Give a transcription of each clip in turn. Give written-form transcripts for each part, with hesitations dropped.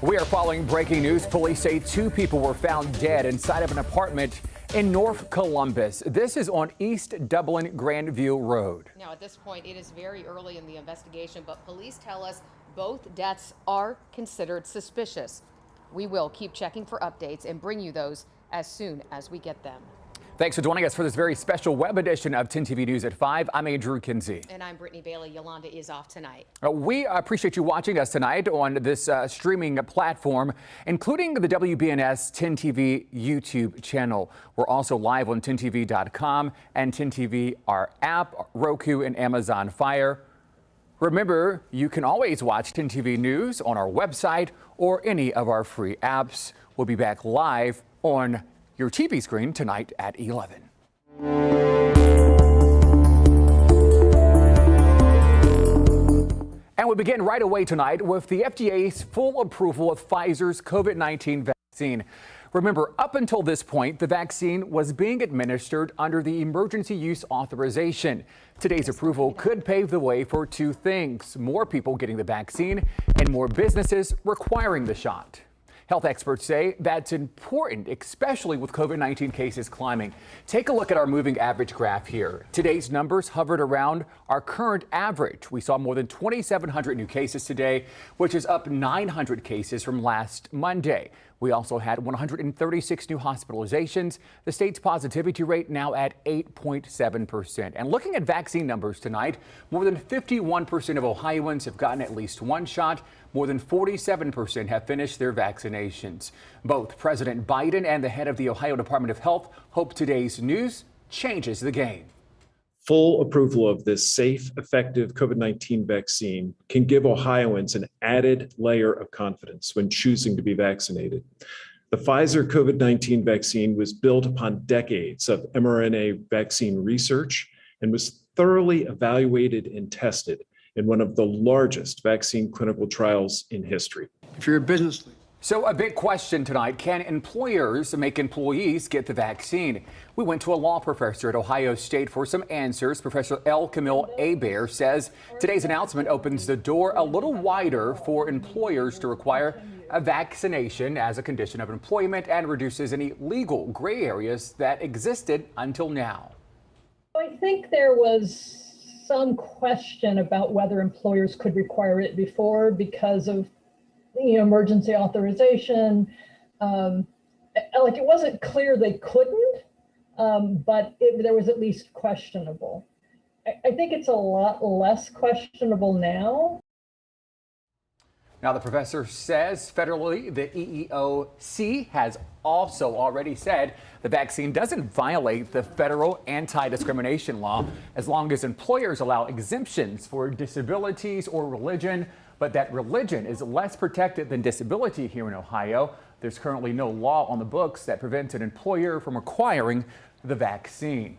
We are following breaking news. Police say 2 people were found dead inside of an apartment in North Columbus. This is on East Dublin Grandview Road. Now, at this point, it is very early in the investigation, but police tell us both deaths are considered suspicious. We will keep checking for updates and bring you those as soon as we get them. Thanks for joining us for this very special web edition of 10 TV News at 5. I'm Andrew Kinsey. And I'm Brittany Bailey. Yolanda is off tonight. We appreciate you watching us tonight on this streaming platform, including the WBNS 10 TV YouTube channel. We're also live on 10tv.com and 10 TV, our app, Roku, and Amazon Fire. Remember, you can always watch 10 TV News on our website or any of our free apps. We'll be back live on your TV screen tonight at 11. And we begin right away tonight with the FDA's full approval of Pfizer's COVID-19 vaccine. Remember, up until this point, the vaccine was being administered under the emergency use authorization. Today's approval could pave the way for 2 things: more people getting the vaccine and more businesses requiring the shot. Health experts say that's important, especially with COVID-19 cases climbing. Take a look at our moving average graph here. Today's numbers hovered around our current average. We saw more than 2,700 new cases today, which is up 900 cases from last Monday. We also had 136 new hospitalizations. The state's positivity rate now at 8.7%. And looking at vaccine numbers tonight, more than 51% of Ohioans have gotten at least 1 shot. More than 47% have finished their vaccinations. Both President Biden and the head of the Ohio Department of Health hope today's news changes the game. Full approval of this safe, effective COVID-19 vaccine can give Ohioans an added layer of confidence when choosing to be vaccinated. The Pfizer COVID-19 vaccine was built upon decades of mRNA vaccine research and was thoroughly evaluated and tested in one of the largest vaccine clinical trials in history. If you're a business leader. So a big question tonight: can employers make employees get the vaccine? We went to a law professor at Ohio State for some answers. Professor L. Camille Hebert says today's announcement opens the door a little wider for employers to require a vaccination as a condition of employment and reduces any legal gray areas that existed until now. I think there was some question about whether employers could require it before because of emergency authorization. Like, it wasn't clear they couldn't, but there was at least questionable. I think it's a lot less questionable now. Now, the professor says federally, the EEOC has also already said the vaccine doesn't violate the federal anti-discrimination law as long as employers allow exemptions for disabilities or religion, but that religion is less protected than disability here in Ohio. There's currently no law on the books that prevents an employer from requiring the vaccine.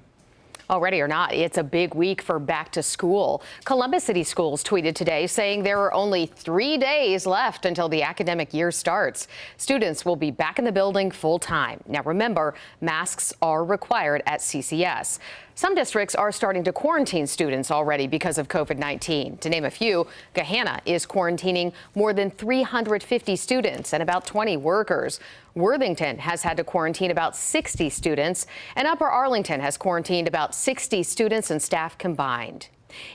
Already or not, it's a big week for back to school. Columbus City Schools tweeted today saying there are only 3 days left until the academic year starts. Students will be back in the building full time. Now remember, masks are required at CCS. Some districts are starting to quarantine students already because of COVID-19. To name a few, Gahanna is quarantining more than 350 students and about 20 workers. Worthington has had to quarantine about 60 students, and Upper Arlington has quarantined about 60 students and staff combined.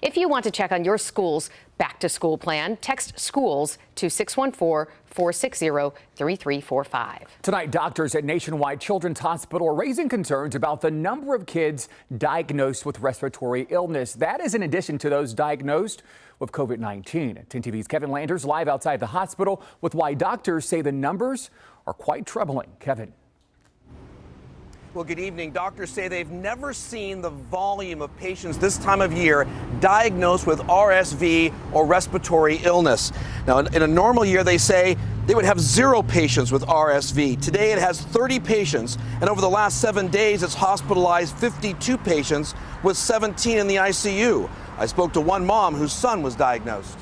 If you want to check on your school's back-to-school plan, text SCHOOLS to 614-460-3345. Tonight, doctors at Nationwide Children's Hospital are raising concerns about the number of kids diagnosed with respiratory illness. That is in addition to those diagnosed with COVID-19. 10 TV's Kevin Landers live outside the hospital with why doctors say the numbers are quite troubling. Kevin. Well, good evening. Doctors say they've never seen the volume of patients this time of year diagnosed with RSV or respiratory illness. Now, in a normal year, they say they would have 0 patients with RSV. Today, it has 30 patients, and over the last 7 days, it's hospitalized 52 patients with 17 in the ICU. I spoke to one mom whose son was diagnosed.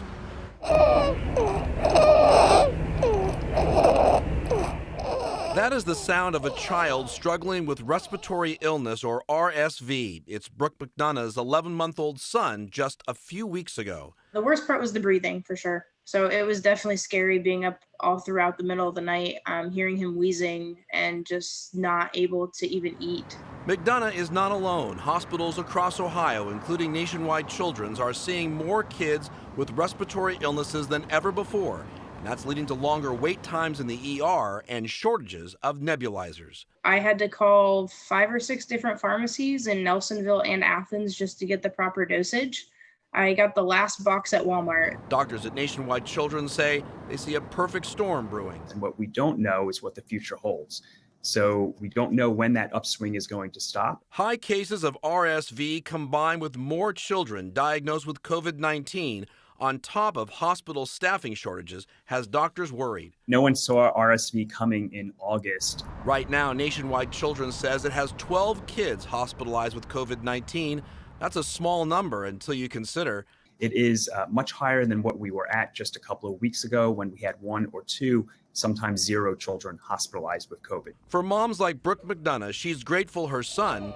That is the sound of a child struggling with respiratory illness, or RSV. It's Brooke McDonough's 11-month-old son just a few weeks ago. The worst part was the breathing, for sure. So it was definitely scary being up all throughout the middle of the night, hearing him wheezing and just not able to even eat. McDonough is not alone. Hospitals across Ohio, including Nationwide Children's, are seeing more kids with respiratory illnesses than ever before. And that's leading to longer wait times in the ER and shortages of nebulizers. I had to call 5 or 6 different pharmacies in Nelsonville and Athens just to get the proper dosage. I got the last box at Walmart. Doctors at Nationwide Children's say they see a perfect storm brewing. And what we don't know is what the future holds. So we don't know when that upswing is going to stop. High cases of RSV combined with more children diagnosed with COVID-19 on top of hospital staffing shortages has doctors worried. No one saw RSV coming in August. Right now, Nationwide Children's says it has 12 kids hospitalized with COVID-19. That's a small number until you consider it is much higher than what we were at just a couple of weeks ago when we had 1 or 2, sometimes 0 children hospitalized with COVID. For moms like Brooke McDonough, she's grateful her son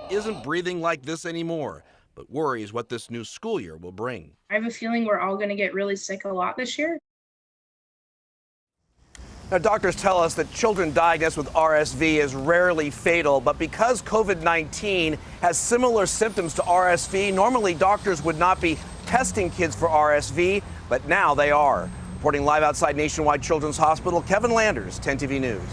isn't breathing like this anymore, but worries what this new school year will bring. I have a feeling we're all going to get really sick a lot this year. Now, doctors tell us that children diagnosed with RSV is rarely fatal, but because COVID-19 has similar symptoms to RSV, normally doctors would not be testing kids for RSV, but now they are. Reporting live outside Nationwide Children's Hospital, Kevin Landers, 10 TV News.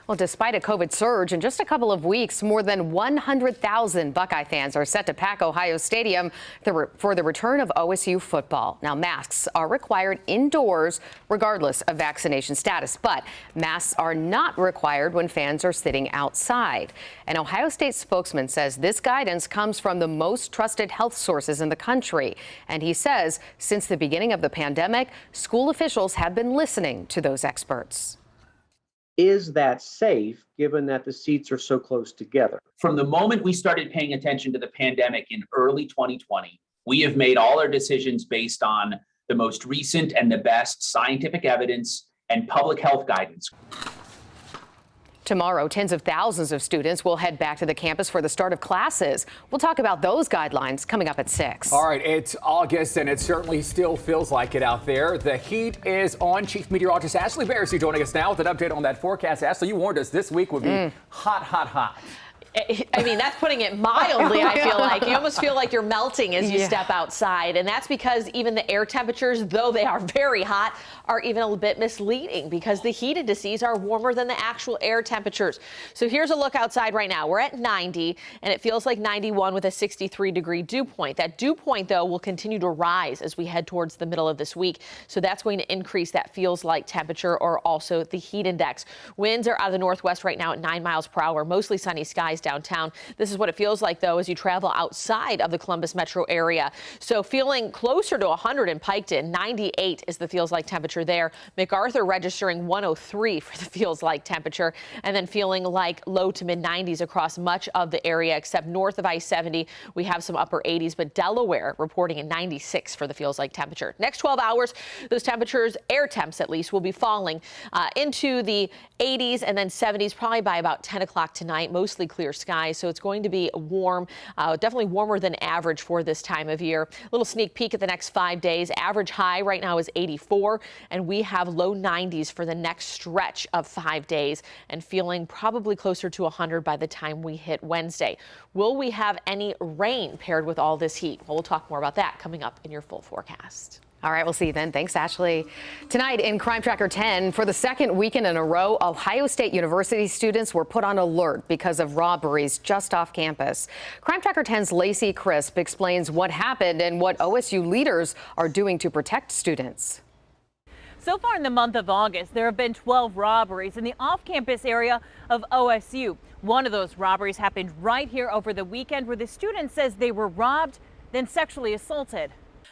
Well, despite a COVID surge in just a couple of weeks, more than 100,000 Buckeye fans are set to pack Ohio Stadium for the return of OSU football. Now, masks are required indoors regardless of vaccination status, but masks are not required when fans are sitting outside. An Ohio State spokesman says this guidance comes from the most trusted health sources in the country. And he says since the beginning of the pandemic, school officials have been listening to those experts. Is that safe given that the seats are so close together? From the moment we started paying attention to the pandemic in early 2020, we have made all our decisions based on the most recent and the best scientific evidence and public health guidance. Tomorrow, tens of thousands of students will head back to the campus for the start of classes. We'll talk about those guidelines coming up at 6. All right, it's August, and it certainly still feels like it out there. The heat is on. Chief Meteorologist Ashley Bearsey joining us now with an update on that forecast. Ashley, you warned us this week would be hot, hot, hot. I mean, that's putting it mildly, I feel like. You almost feel like you're melting as you step outside. And that's because even the air temperatures, though they are very hot, are even a little bit misleading because the heat indices are warmer than the actual air temperatures. So here's a look outside right now. We're at 90, and it feels like 91 with a 63-degree dew point. That dew point, though, will continue to rise as we head towards the middle of this week. So that's going to increase that feels like temperature or also the heat index. Winds are out of the northwest right now at 9 miles per hour, mostly sunny skies downtown. This is what it feels like, though, as you travel outside of the Columbus metro area. So feeling closer to 100 in Piketon, 98 is the feels like temperature there. MacArthur registering 103 for the feels like temperature, and then feeling like low to mid 90s across much of the area except north of I-70. We have some upper 80s, but Delaware reporting a 96 for the feels like temperature. Next 12 hours, those temperatures, air temps at least, will be falling into the 80s and then 70s probably by about 10 o'clock tonight. Mostly clear skies, so it's going to be warm, definitely warmer than average for this time of year. A little sneak peek at the next 5 days. Average high right now is 84, and we have low 90s for the next stretch of 5 days and feeling probably closer to 100 by the time we hit Wednesday. Will we have any rain paired with all this heat? Well, we'll talk more about that coming up in your full forecast. All right, we'll see you then. Thanks, Ashley. Tonight in Crime Tracker 10, for the second weekend in a row, Ohio State University students were put on alert because of robberies just off campus. Crime Tracker 10's Lacey Crisp explains what happened and what OSU leaders are doing to protect students. So far in the month of August, there have been 12 robberies in the off-campus area of OSU. One of those robberies happened right here over the weekend where the student says they were robbed, then sexually assaulted.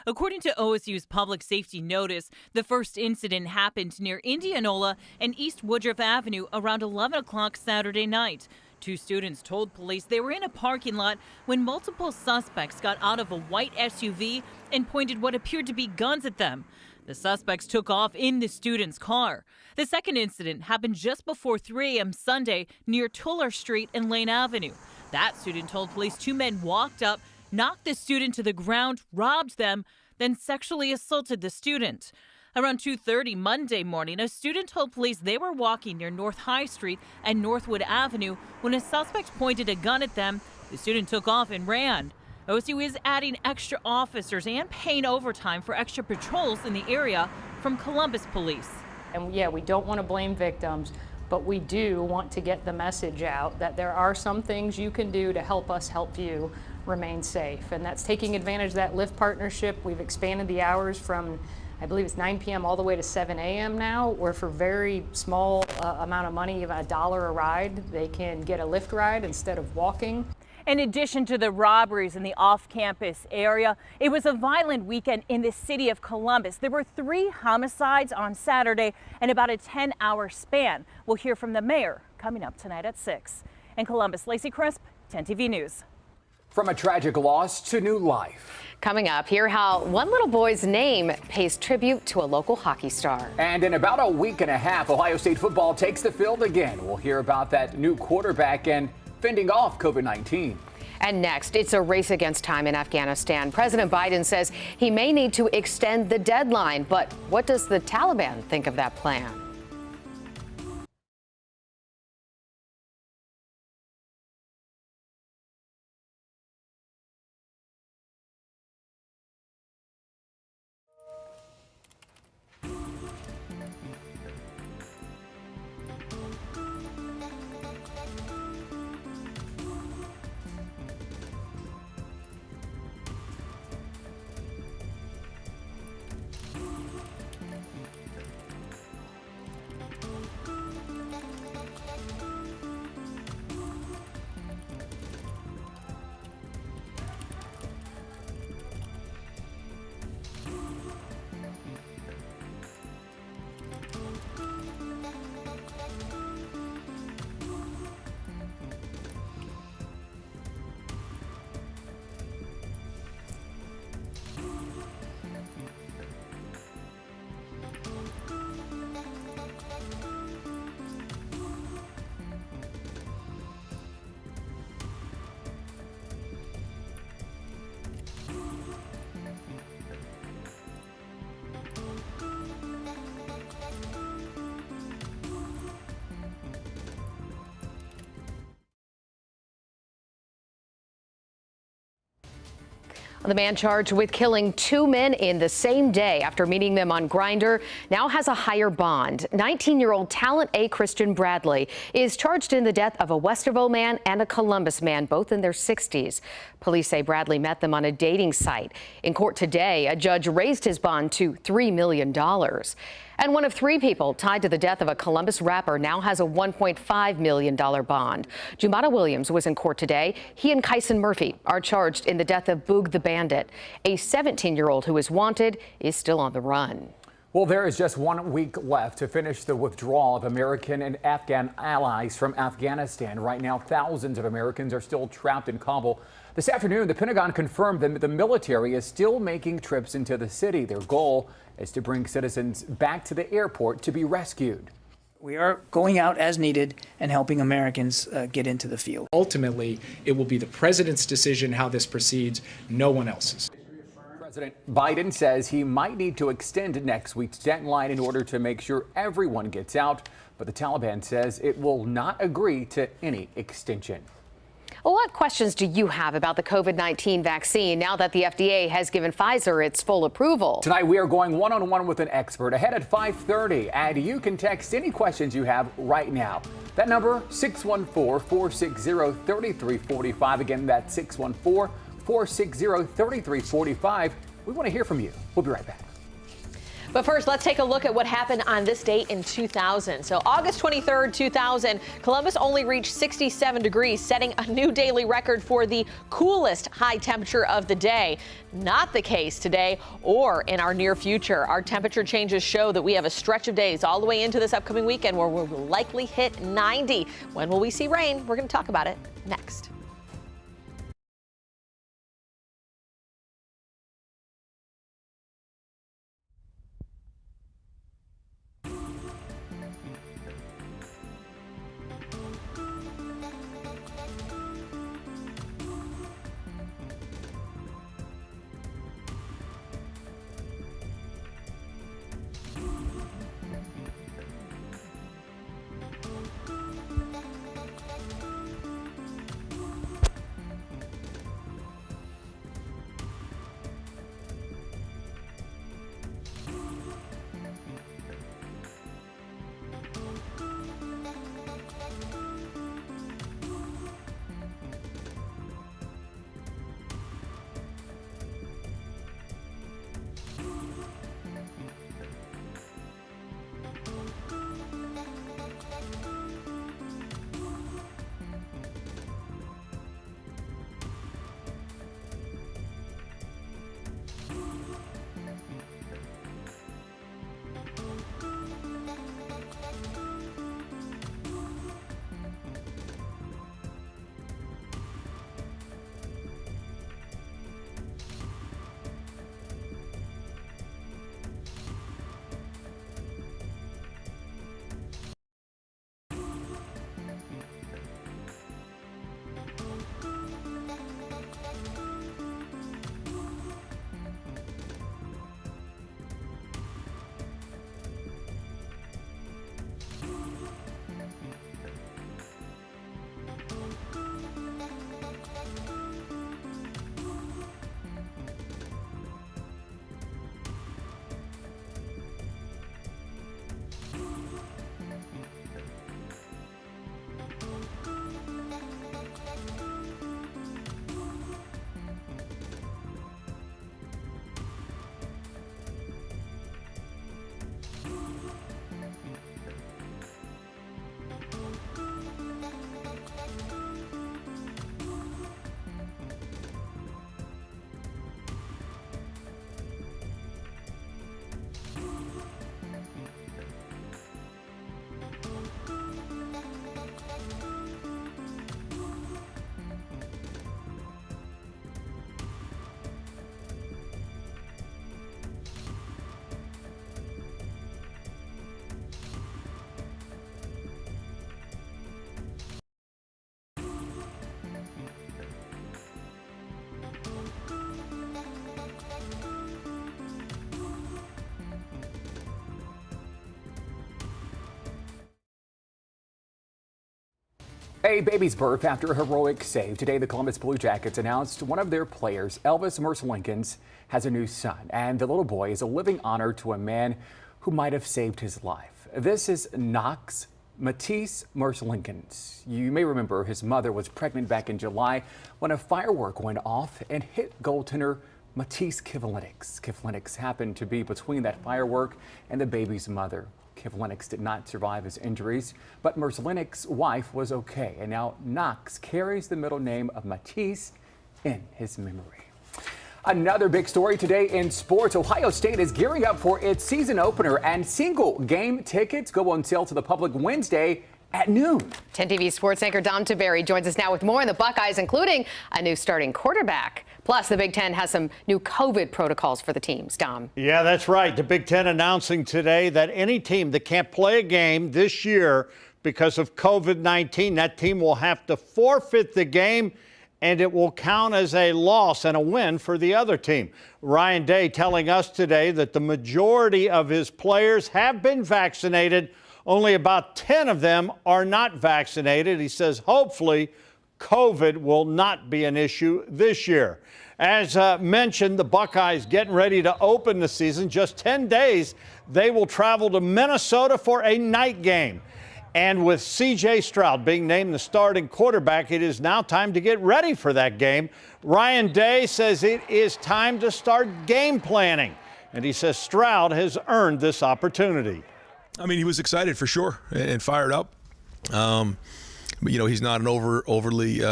According to OSU's public safety notice, the first incident happened near Indianola and East Woodruff Avenue around 11 o'clock Saturday night. 2 students told police they were in a parking lot when multiple suspects got out of a white SUV and pointed what appeared to be guns at them. The suspects took off in the student's car. The second incident happened just before 3 a.m. Sunday near Tuller Street and Lane Avenue. That student told police 2 men walked up, knocked the student to the ground, robbed them, then sexually assaulted the student. Around 2:30 Monday morning, a student told police they were walking near North High Street and Northwood Avenue when a suspect pointed a gun at them. The student took off and ran. OSU is adding extra officers and paying overtime for extra patrols in the area from Columbus Police. And yeah, we don't want to blame victims, but we do want to get the message out that there are some things you can do to help us help you remain safe. And that's taking advantage of that Lyft partnership. We've expanded the hours from, I believe it's 9 p.m. all the way to 7 a.m. now, where for very small amount of money, about $1 a ride, they can get a Lyft ride instead of walking. In addition to the robberies in the off-campus area, it was a violent weekend in the city of Columbus. There were 3 homicides on Saturday in about a 10-hour span. We'll hear from the mayor coming up tonight at 6. In Columbus, Lacey Crisp, 10 TV News. From a tragic loss to new life. Coming up, hear how one little boy's name pays tribute to a local hockey star. And in about a week and a half, Ohio State football takes the field again. We'll hear about that new quarterback and fending off COVID-19. And next, it's a race against time in Afghanistan. President Biden says he may need to extend the deadline. But what does the Taliban think of that plan? The man charged with killing 2 men in the same day after meeting them on Grindr now has a higher bond. 19-year-old Talent A. Christian Bradley is charged in the death of a Westerville man and a Columbus man, both in their 60s. Police say Bradley met them on a dating site. In court today, a judge raised his bond to $3 million. And one of 3 people tied to the death of a Columbus rapper now has a $1.5 million bond. Jumata Williams was in court today. He and Kyson Murphy are charged in the death of Boog the Bandit. A 17-year-old who is wanted is still on the run. Well, there is just 1 week left to finish the withdrawal of American and Afghan allies from Afghanistan. Right now, thousands of Americans are still trapped in Kabul. This afternoon, the Pentagon confirmed that the military is still making trips into the city. Their goal is to bring citizens back to the airport to be rescued. We are going out as needed and helping Americans get into the field. Ultimately, it will be the president's decision how this proceeds, no one else's. President Biden says he might need to extend next week's deadline in order to make sure everyone gets out, but the Taliban says it will not agree to any extension. Well, what questions do you have about the COVID-19 vaccine now that the FDA has given Pfizer its full approval? Tonight, we are going one-on-one with an expert ahead at 5:30, and you can text any questions you have right now. That number, 614-460-3345. Again, that's 614-460-3345. We want to hear from you. We'll be right back. But first, let's take a look at what happened on this date in 2000. So August 23rd, 2000, Columbus only reached 67 degrees, setting a new daily record for the coolest high temperature of the day. Not the case today or in our near future. Our temperature changes show that we have a stretch of days all the way into this upcoming weekend where we'll likely hit 90. When will we see rain? We're going to talk about it next. A baby's birth after a heroic save. Today, the Columbus Blue Jackets announced one of their players, Elvis Mercer-Linkins, has a new son. And the little boy is a living honor to a man who might have saved his life. This is Knox Matisse Mercer-Linkins. You may remember his mother was pregnant back in July when a firework went off and hit goaltender Matisse Kivlenieks. Kivlenieks happened to be between that firework and the baby's mother. Kivlenieks did not survive his injuries, but Mercer-Linkins' wife was okay. And now Knox carries the middle name of Matisse in his memory. Another big story today in sports. Ohio State is gearing up for its season opener, and single game tickets go on sale to the public Wednesday at noon. 10 TV sports anchor Dom Tiberi joins us now with more on the Buckeyes, including a new starting quarterback. Plus, the Big Ten has some new COVID protocols for the teams. Dom. Yeah, that's right. The Big Ten announcing today that any team that can't play a game this year because of COVID-19, that team will have to forfeit the game, and it will count as a loss and a win for the other team. Ryan Day telling us today that the majority of his players have been vaccinated. Only about 10 of them are not vaccinated. He says hopefully COVID will not be an issue this year. As mentioned, the Buckeyes getting ready to open the season. Just 10 days, they will travel to Minnesota for a night game. And with C.J. Stroud being named the starting quarterback, it is now time to get ready for that game. Ryan Day says it is time to start game planning. And he says Stroud has earned this opportunity. I mean, he was excited for sure and fired up. But, you know, he's not an overly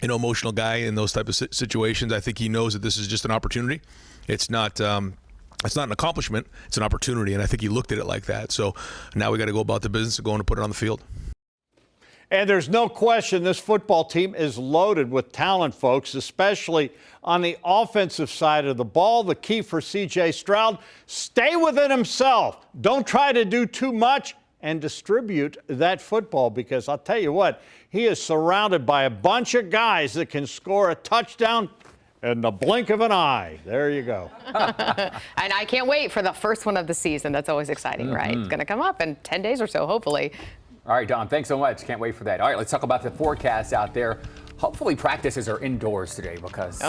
emotional guy in those type of situations. I think he knows that this is just an opportunity. It's not an accomplishment. It's an opportunity, and I think he looked at it like that. So now we got to go about the business of going to put it on the field. And there's no question this football team is loaded with talent, folks, especially on the offensive side of the ball. The key for C.J. Stroud, stay within himself. Don't try to do too much and distribute that football, because I'll tell you what, he is surrounded by a bunch of guys that can score a touchdown in the blink of an eye. There you go. And I can't wait for the first one of the season. That's always exciting, right? It's going to come up in 10 days or so, hopefully. All right, Don, thanks so much. Can't wait for that. All right, let's talk about the forecast out there. Hopefully practices are indoors today, because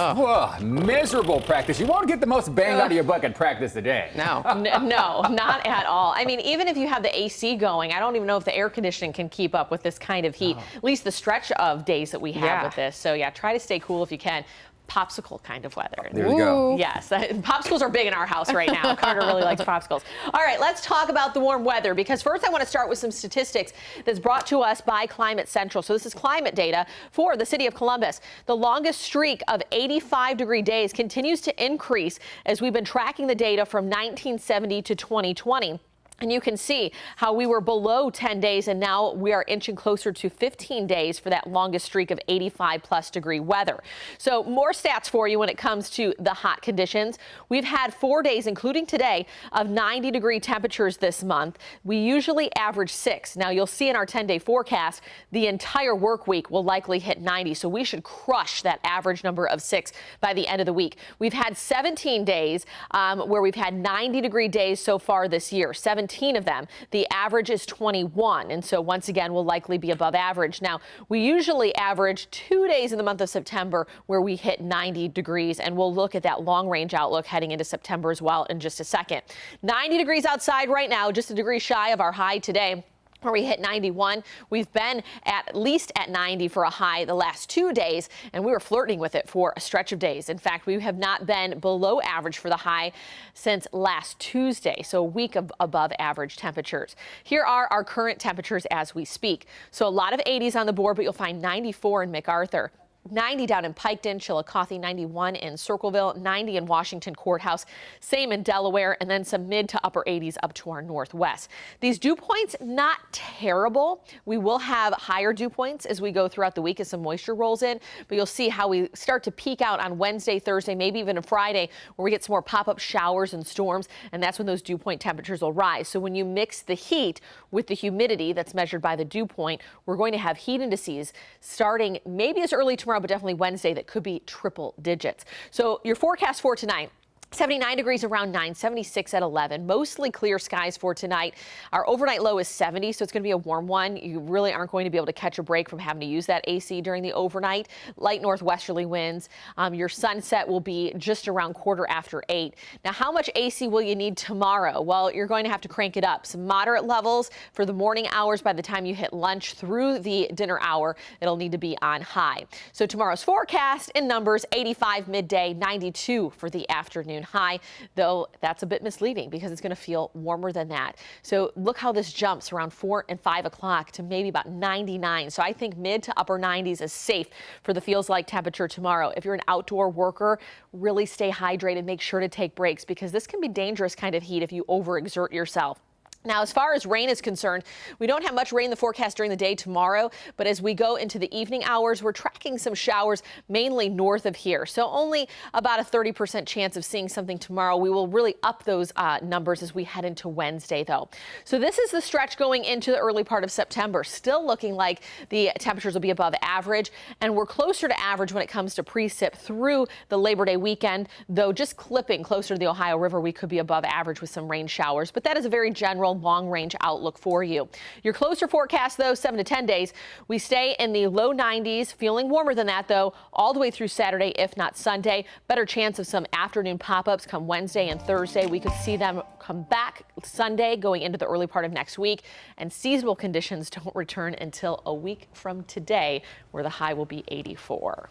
miserable practice. You won't get the most bang out of your buck in practice today. No, not at all. I mean, even if you have the AC going, I don't even know if the air conditioning can keep up with this kind of heat, at least the stretch of days that we have with this. So yeah, try to stay cool if you can. Popsicle kind of weather. There you go. Yes, popsicles are big in our house right now. Carter really likes popsicles. All right, let's talk about the warm weather, because first I want to start with some statistics that's brought to us by Climate Central. So this is climate data for the city of Columbus. The longest streak of 85-degree days continues to increase as we've been tracking the data from 1970 to 2020. And you can see how we were below 10 days, and now we are inching closer to 15 days for that longest streak of 85+ degree weather. So more stats for you when it comes to the hot conditions. We've had 4 days, including today, of 90-degree temperatures this month. We usually average 6. Now you'll see in our 10-day forecast, the entire work week will likely hit 90. So we should crush that average number of 6 by the end of the week. We've had 17 days where we've had 90-degree days so far this year. 17 of them. The average is 21, and so once again we'll likely be above average. Now, we usually average 2 days in the month of September where we hit 90 degrees, and we'll look at that long range outlook heading into September as well in just a second. 90 degrees outside right now, just a degree shy of our high today, where we hit 91. We've been at least at 90 for a high the last 2 days, and we were flirting with it for a stretch of days. In fact, we have not been below average for the high since last Tuesday, so a week of above average temperatures. Here are our current temperatures as we speak. So a lot of 80s on the board, but you'll find 94 in MacArthur. 90 down in Piketon, Chillicothe, 91 in Circleville, 90 in Washington Courthouse, same in Delaware, and then some mid to upper 80s up to our northwest. These dew points, not terrible. We will have higher dew points as we go throughout the week as some moisture rolls in, but you'll see how we start to peak out on Wednesday, Thursday, maybe even a Friday, where we get some more pop-up showers and storms, and that's when those dew point temperatures will rise. So when you mix the heat with the humidity that's measured by the dew point, we're going to have heat indices starting maybe as early tomorrow, but definitely Wednesday, that could be triple digits. So your forecast for tonight: 79 degrees around 9, 76 at 11. Mostly clear skies for tonight. Our overnight low is 70, so it's going to be a warm one. You really aren't going to be able to catch a break from having to use that AC during the overnight. Light northwesterly winds. Your sunset will be just around 8:15. Now, how much AC will you need tomorrow? Well, you're going to have to crank it up. Some moderate levels for the morning hours. By the time you hit lunch through the dinner hour, it'll need to be on high. So tomorrow's forecast in numbers: 85 midday, 92 for the afternoon high, though that's a bit misleading because it's going to feel warmer than that. So look how this jumps around 4 and 5 o'clock to maybe about 99. So I think mid to upper 90s is safe for the feels like temperature tomorrow. If you're an outdoor worker, really stay hydrated. Make sure to take breaks because this can be dangerous kind of heat if you overexert yourself. Now, as far as rain is concerned, we don't have much rain in the forecast during the day tomorrow, but as we go into the evening hours, we're tracking some showers mainly north of here. So only about a 30% chance of seeing something tomorrow. We will really up those numbers as we head into Wednesday, though. So this is the stretch going into the early part of September. Still looking like the temperatures will be above average, and we're closer to average when it comes to precip through the Labor Day weekend, though just clipping closer to the Ohio River, we could be above average with some rain showers. But that is a very general long-range outlook for you. Your closer forecast, though, 7 to 10 days. We stay in the low 90s, feeling warmer than that, though, all the way through Saturday, if not Sunday. Better chance of some afternoon pop-ups come Wednesday and Thursday. We could see them come back Sunday going into the early part of next week. And seasonal conditions don't return until a week from today, where the high will be 84.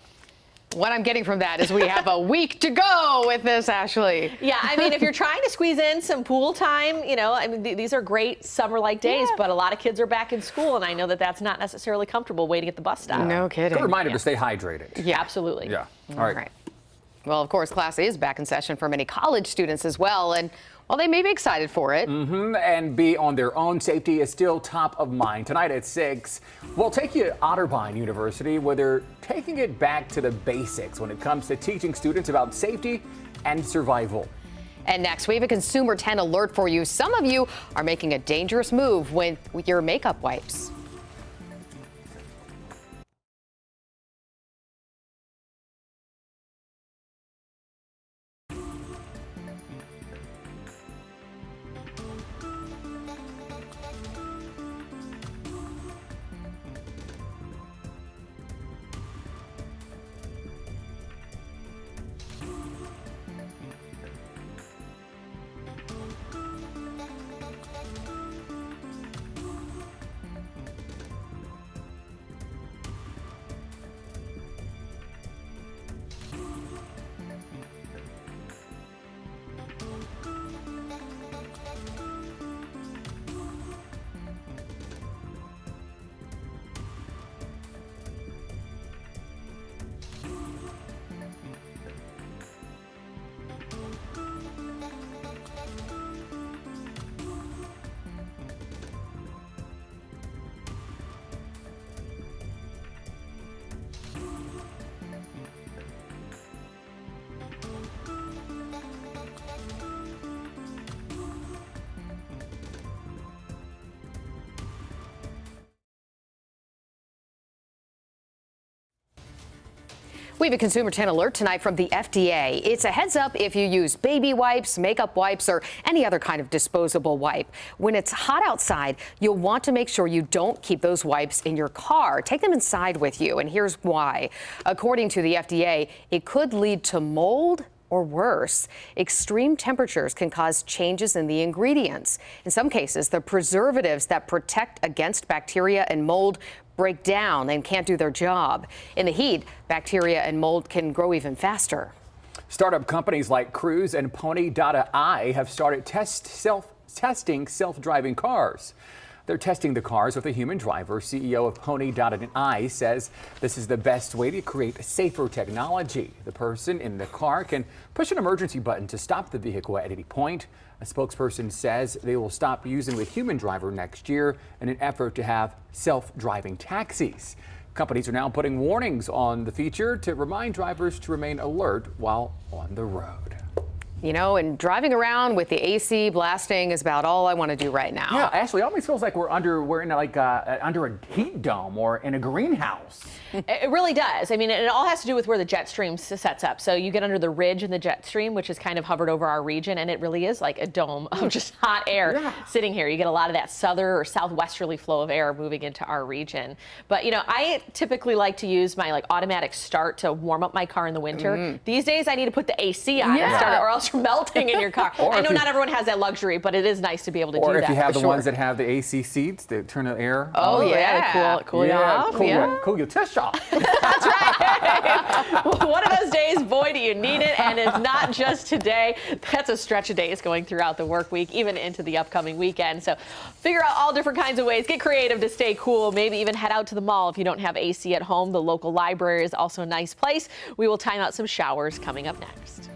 What I'm getting from that is we have a week to go with this, Ashley. Yeah, I mean, if you're trying to squeeze in some pool time, you know, I mean, these are great summer-like days, but a lot of kids are back in school, and I know that that's not necessarily comfortable waiting at the bus stop. No kidding. Good reminder to stay hydrated. Yeah, absolutely. Yeah. All right. Well, of course, class is back in session for many college students as well, and well, they may be excited for it. And be on their own. Safety is still top of mind. Tonight at 6, we'll take you to Otterbein University, where they're taking it back to the basics when it comes to teaching students about safety and survival. And next, we have a Consumer 10 alert for you. Some of you are making a dangerous move with your makeup wipes. We have a Consumer 10 alert tonight from the FDA. It's a heads up if you use baby wipes, makeup wipes, or any other kind of disposable wipe. When it's hot outside, you'll want to make sure you don't keep those wipes in your car. Take them inside with you, and here's why. According to the FDA, it could lead to mold or worse. Extreme temperatures can cause changes in the ingredients. In some cases, the preservatives that protect against bacteria and mold break down and can't do their job. In the heat, bacteria and mold can grow even faster. Startup companies like Cruise and Pony.ai have started testing self-driving cars. They're testing the cars with a human driver. CEO of Pony.ai says this is the best way to create safer technology. The person in the car can push an emergency button to stop the vehicle at any point. A spokesperson says they will stop using the human driver next year in an effort to have self-driving taxis. Companies are now putting warnings on the feature to remind drivers to remain alert while on the road. You know, and driving around with the AC blasting is about all I want to do right now. Yeah, Ashley, it almost feels like we're in like under a heat dome or in a greenhouse. It really does. I mean, it all has to do with where the jet stream sets up. So you get under the ridge in the jet stream, which has kind of hovered over our region, and it really is like a dome of just hot air sitting here. You get a lot of that southerly or southwesterly flow of air moving into our region. But, you know, I typically like to use my like automatic start to warm up my car in the winter. These days, I need to put the AC on and start it, or else you're melting in your car. I know not everyone has that luxury, but it is nice to be able to do that. Or if you have the ones that have the AC seats that turn the air. Oh, yeah. Cool you off. Cool your tush off. That's right. One of those days, boy, do you need it. And it's not just today. That's a stretch of days going throughout the work week, even into the upcoming weekend. So figure out all different kinds of ways. Get creative to stay cool. Maybe even head out to the mall if you don't have AC at home. The local library is also a nice place. We will time out some showers coming up next.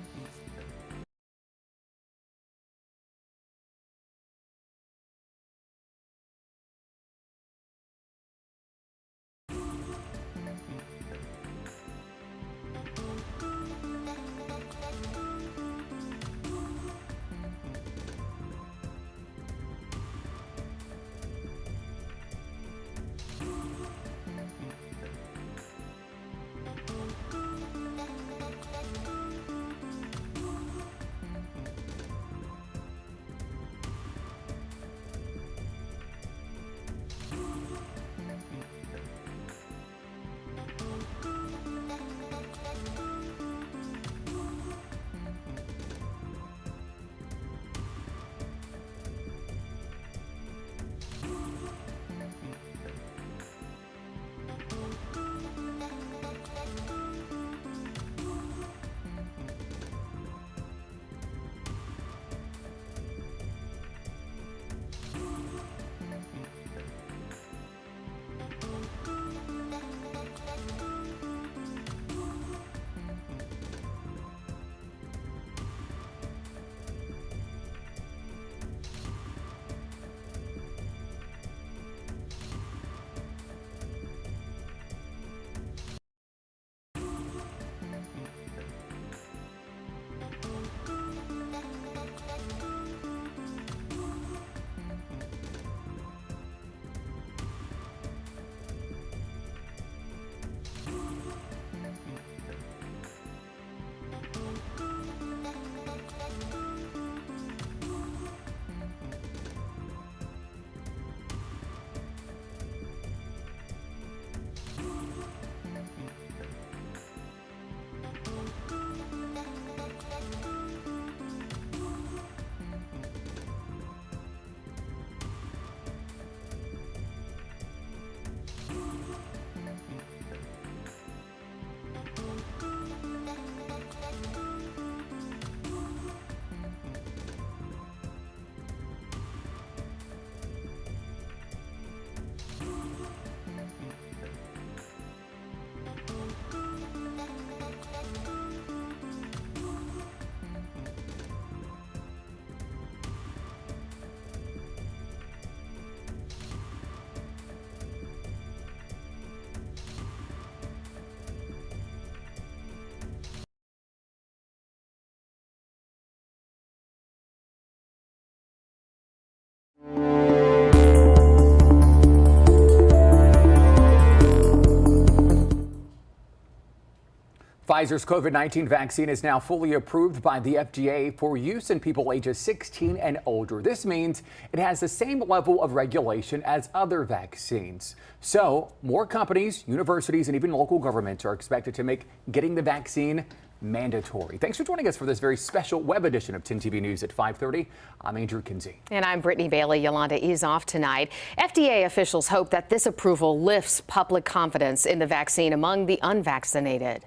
Pfizer's COVID-19 vaccine is now fully approved by the FDA for use in people ages 16 and older. This means it has the same level of regulation as other vaccines. So more companies, universities, and even local governments are expected to make getting the vaccine mandatory. Thanks for joining us for this very special web edition of 10 TV News at 5:30. I'm Andrew Kinsey. And I'm Brittany Bailey. Yolanda is off tonight. FDA officials hope that this approval lifts public confidence in the vaccine among the unvaccinated.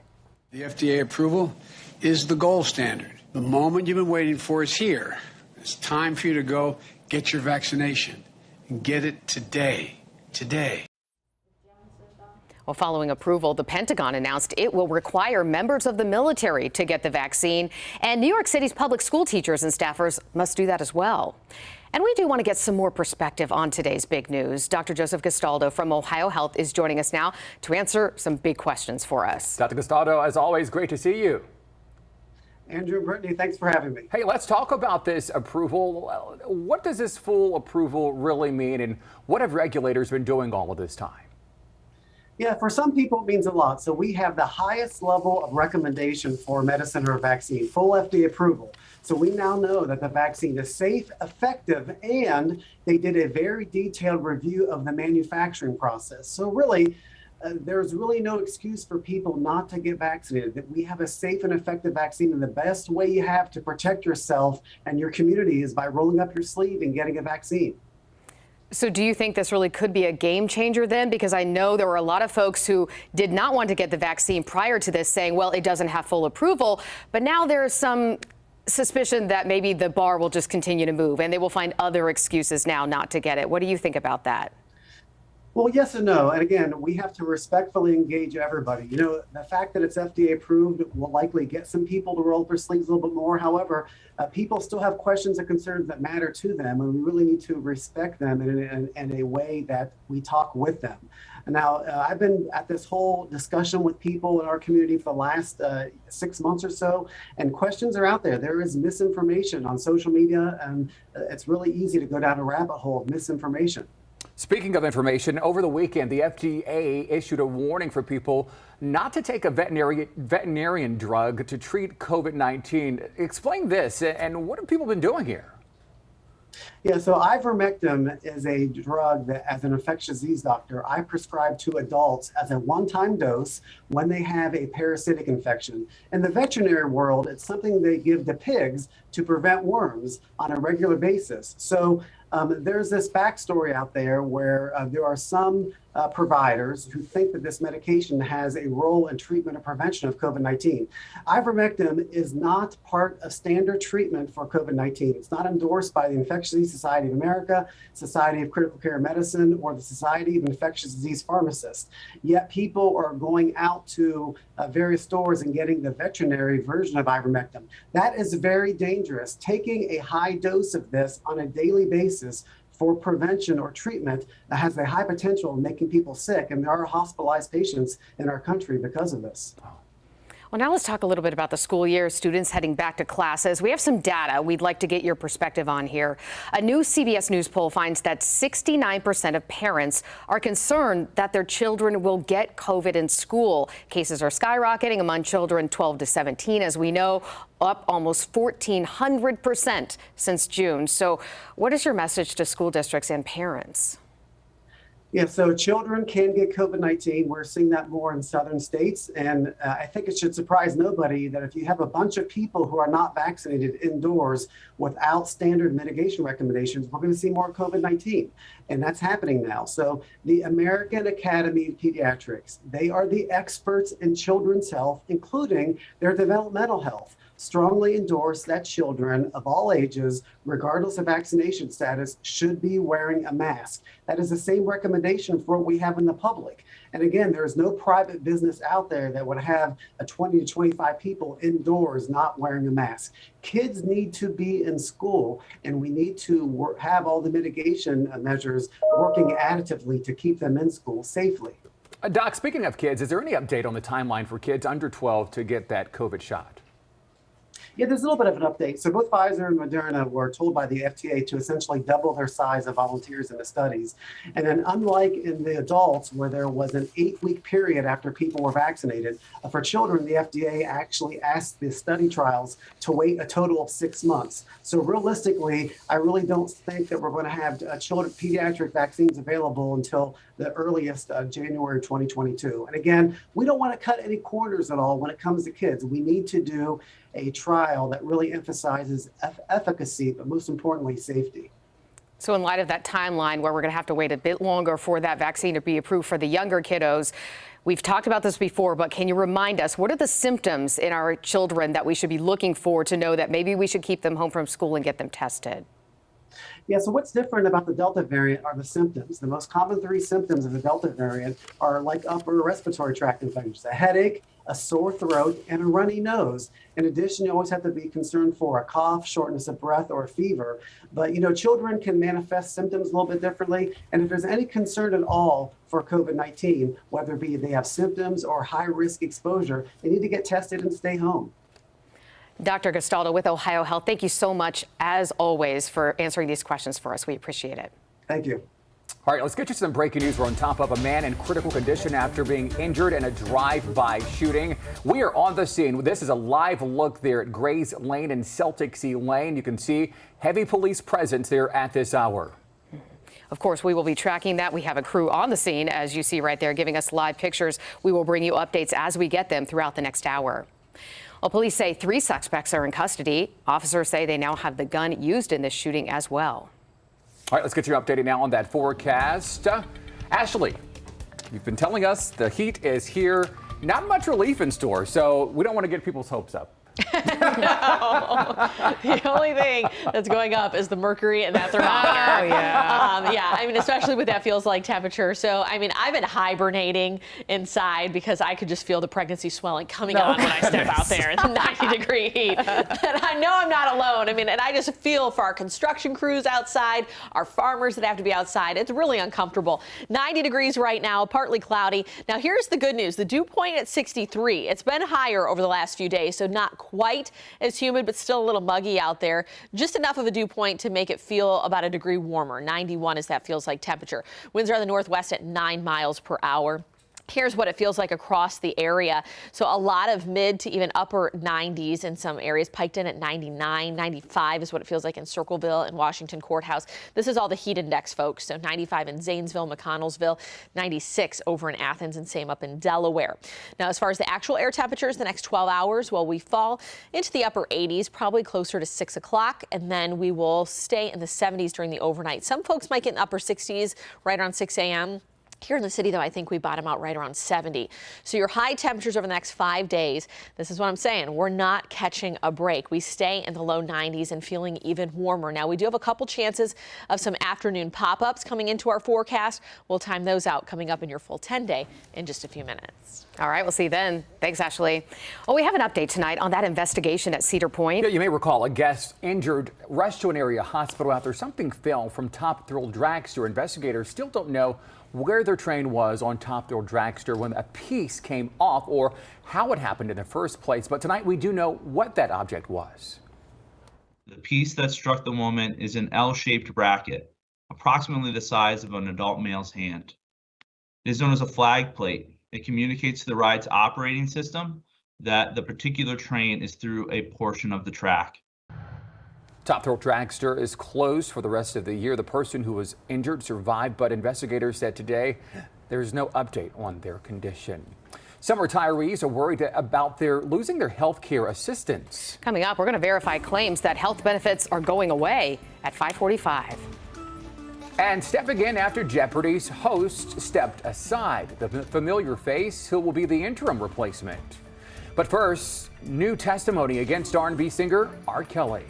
The FDA approval is the gold standard. The moment you've been waiting for is here. It's time for you to go get your vaccination and get it today. Today. Well, following approval, the Pentagon announced it will require members of the military to get the vaccine, and New York City's public school teachers and staffers must do that as well. And we do want to get some more perspective on today's big news. Dr. Joseph Gestaldo from Ohio Health is joining us now to answer some big questions for us. Dr. Gestaldo, as always, great to see you. Andrew and Brittany, thanks for having me. Hey, let's talk about this approval. What does this full approval really mean, and what have regulators been doing all of this time? Yeah, for some people, it means a lot. So we have the highest level of recommendation for medicine or vaccine, full FDA approval. So we now know that the vaccine is safe, effective, and they did a very detailed review of the manufacturing process. So really, there's really no excuse for people not to get vaccinated. That we have a safe and effective vaccine, and the best way you have to protect yourself and your community is by rolling up your sleeve and getting a vaccine. So do you think this really could be a game changer then? Because I know there were a lot of folks who did not want to get the vaccine prior to this, saying, well, it doesn't have full approval. But now there's some suspicion that maybe the bar will just continue to move and they will find other excuses now not to get it. What do you think about that? Well, yes and no. And again, we have to respectfully engage everybody. You know, the fact that it's FDA approved will likely get some people to roll up their sleeves a little bit more. However, people still have questions and concerns that matter to them, and we really need to respect them in a way that we talk with them. Now, I've been at this whole discussion with people in our community for the last 6 months or so, and questions are out there. There is misinformation on social media, and it's really easy to go down a rabbit hole of misinformation. Speaking of information, over the weekend, the FDA issued a warning for people not to take a veterinarian drug to treat COVID-19. Explain this, and what have people been doing here? Yeah, so ivermectin is a drug that, as an infectious disease doctor, I prescribe to adults as a one-time dose when they have a parasitic infection. In the veterinary world, it's something they give to pigs to prevent worms on a regular basis. So there's this backstory out there where there are some providers who think that this medication has a role in treatment or prevention of COVID-19. Ivermectin is not part of standard treatment for COVID-19. It's not endorsed by the Infectious Disease Society of America, Society of Critical Care Medicine, or the Society of Infectious Disease Pharmacists. Yet people are going out to various stores and getting the veterinary version of ivermectin. That is very dangerous. Taking a high dose of this on a daily basis for prevention or treatment that has a high potential of making people sick, and there are hospitalized patients in our country because of this. Well, now let's talk a little bit about the school year, students heading back to classes. We have some data we'd like to get your perspective on here. A new CBS News poll finds that 69% of parents are concerned that their children will get COVID in school. Cases are skyrocketing among children 12 to 17, as we know, up almost 1,400% since June. So what is your message to school districts and parents? Yeah, so children can get COVID-19. We're seeing that more in southern states. And I think it should surprise nobody that if you have a bunch of people who are not vaccinated indoors without standard mitigation recommendations, we're going to see more COVID-19. And that's happening now. So the American Academy of Pediatrics, they are the experts in children's health, including their developmental health, strongly endorse that children of all ages, regardless of vaccination status, should be wearing a mask. That is the same recommendation for what we have in the public. And again, there is no private business out there that would have 20 to 25 people indoors not wearing a mask. Kids need to be in school, and we need to have all the mitigation measures working additively to keep them in school safely. Doc, speaking of kids, is there any update on the timeline for kids under 12 to get that COVID shot? Yeah, there's a little bit of an update. So both Pfizer and Moderna were told by the FDA to essentially double their size of volunteers in the studies. And then unlike in the adults, where there was an 8-week period after people were vaccinated, for children, the FDA actually asked the study trials to wait a total of 6 months. So realistically, I really don't think that we're going to have pediatric vaccines available until the earliest January 2022. And again, we don't want to cut any corners at all when it comes to kids. We need to do a trial that really emphasizes efficacy, but most importantly, safety. So in light of that timeline where we're going to have to wait a bit longer for that vaccine to be approved for the younger kiddos, we've talked about this before, but can you remind us, what are the symptoms in our children that we should be looking for to know that maybe we should keep them home from school and get them tested? Yeah, so what's different about the Delta variant are the symptoms. The most common 3 symptoms of the Delta variant are like upper respiratory tract infections: a headache, a sore throat, and a runny nose. In addition, you always have to be concerned for a cough, shortness of breath, or a fever. But, you know, children can manifest symptoms a little bit differently. And if there's any concern at all for COVID-19, whether it be they have symptoms or high-risk exposure, they need to get tested and stay home. Dr. Gestaldo with Ohio Health, thank you so much, as always, for answering these questions for us. We appreciate it. Thank you. All right, let's get you some breaking news. We're on top of a man in critical condition after being injured in a drive-by shooting. We are on the scene. This is a live look there at Grays Lane and Celtic Sea Lane. You can see heavy police presence there at this hour. Of course, we will be tracking that. We have a crew on the scene, as you see right there, giving us live pictures. We will bring you updates as we get them throughout the next hour. Well, police say 3 suspects are in custody. Officers say they now have the gun used in this shooting as well. All right, let's get you updated now on that forecast. Ashley, you've been telling us the heat is here. Not much relief in store, so we don't want to get people's hopes up. No. The only thing that's going up is the mercury and that thermometer. Oh, yeah. Yeah, I mean, especially with that feels like temperature. So, I mean, I've been hibernating inside because I could just feel the pregnancy swelling coming on when I step out there in the 90-degree heat. And I know I'm not alone. I mean, and I just feel for our construction crews outside, our farmers that have to be outside. It's really uncomfortable. 90 degrees right now, partly cloudy. Now, here's the good news. The dew point at 63. It's been higher over the last few days, so not quite as humid, but still a little muggy out there. Just enough of a dew point to make it feel about a degree warmer. 91 as that feels like temperature. Winds are in the northwest at 9 miles per hour. Here's what it feels like across the area. So a lot of mid to even upper 90s in some areas. Piked in at 99, 95 is what it feels like in Circleville and Washington Courthouse. This is all the heat index, folks. So 95 in Zanesville, McConnellsville, 96 over in Athens, and same up in Delaware. Now, as far as the actual air temperatures, the next 12 hours, well, we fall into the upper 80s, probably closer to 6 o'clock, and then we will stay in the 70s during the overnight. Some folks might get in upper 60s right around 6 a.m. Here in the city, though, I think we bottom out right around 70. So your high temperatures over the next 5 days, this is what I'm saying, we're not catching a break. We stay in the low 90s and feeling even warmer. Now, we do have a couple chances of some afternoon pop-ups coming into our forecast. We'll time those out coming up in your full 10-day in just a few minutes. All right, we'll see you then. Thanks, Ashley. Well, we have an update tonight on that investigation at Cedar Point. Yeah, you may recall a guest injured rushed to an area hospital after something fell from Top Thrill Dragster. Investigators still don't know where their train was on Top Thrill Dragster when a piece came off or how it happened in the first place. But tonight we do know what that object was. The piece that struck the woman is an L-shaped bracket, approximately the size of an adult male's hand. It is known as a flag plate. It communicates to the ride's operating system that the particular train is through a portion of the track. Top Thrill Dragster is closed for the rest of the year. The person who was injured survived, but investigators said today there's no update on their condition. Some retirees are worried about losing their health care assistance. Coming up, we're going to verify claims that health benefits are going away at 5:45. And stepping in after Jeopardy's host stepped aside. The familiar face who will be the interim replacement. But first, new testimony against R&B singer R. Kelly.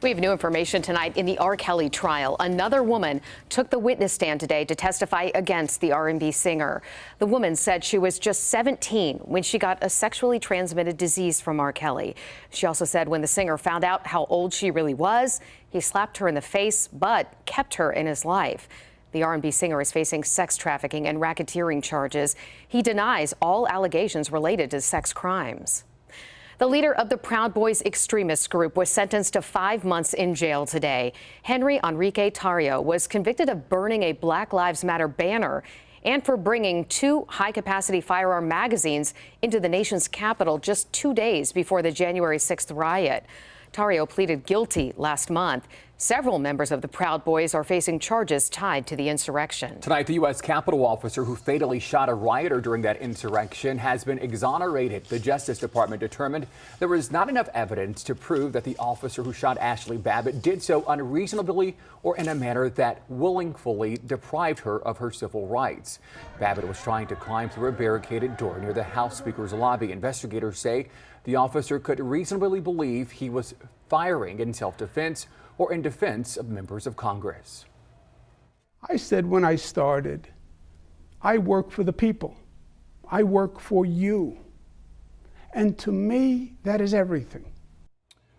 We have new information tonight in the R. Kelly trial. Another woman took the witness stand today to testify against the R&B singer. The woman said she was just 17 when she got a sexually transmitted disease from R. Kelly. She also said when the singer found out how old she really was, he slapped her in the face but kept her in his life. The R&B singer is facing sex trafficking and racketeering charges. He denies all allegations related to sex crimes. The leader of the Proud Boys extremist group was sentenced to 5 months in jail today. Henry Enrique Tarrio was convicted of burning a Black Lives Matter banner and for bringing 2 high-capacity firearm magazines into the nation's capital just 2 days before the January 6th riot. Tarrio pleaded guilty last month. Several members of the Proud Boys are facing charges tied to the insurrection. Tonight, the U.S. Capitol officer who fatally shot a rioter during that insurrection has been exonerated. The Justice Department determined there was not enough evidence to prove that the officer who shot Ashley Babbitt did so unreasonably or in a manner that willfully deprived her of her civil rights. Babbitt was trying to climb through a barricaded door near the House Speaker's lobby. Investigators say the officer could reasonably believe he was firing in self-defense or in defense of members of Congress. I said when I started, I work for the people. I work for you. And to me, that is everything.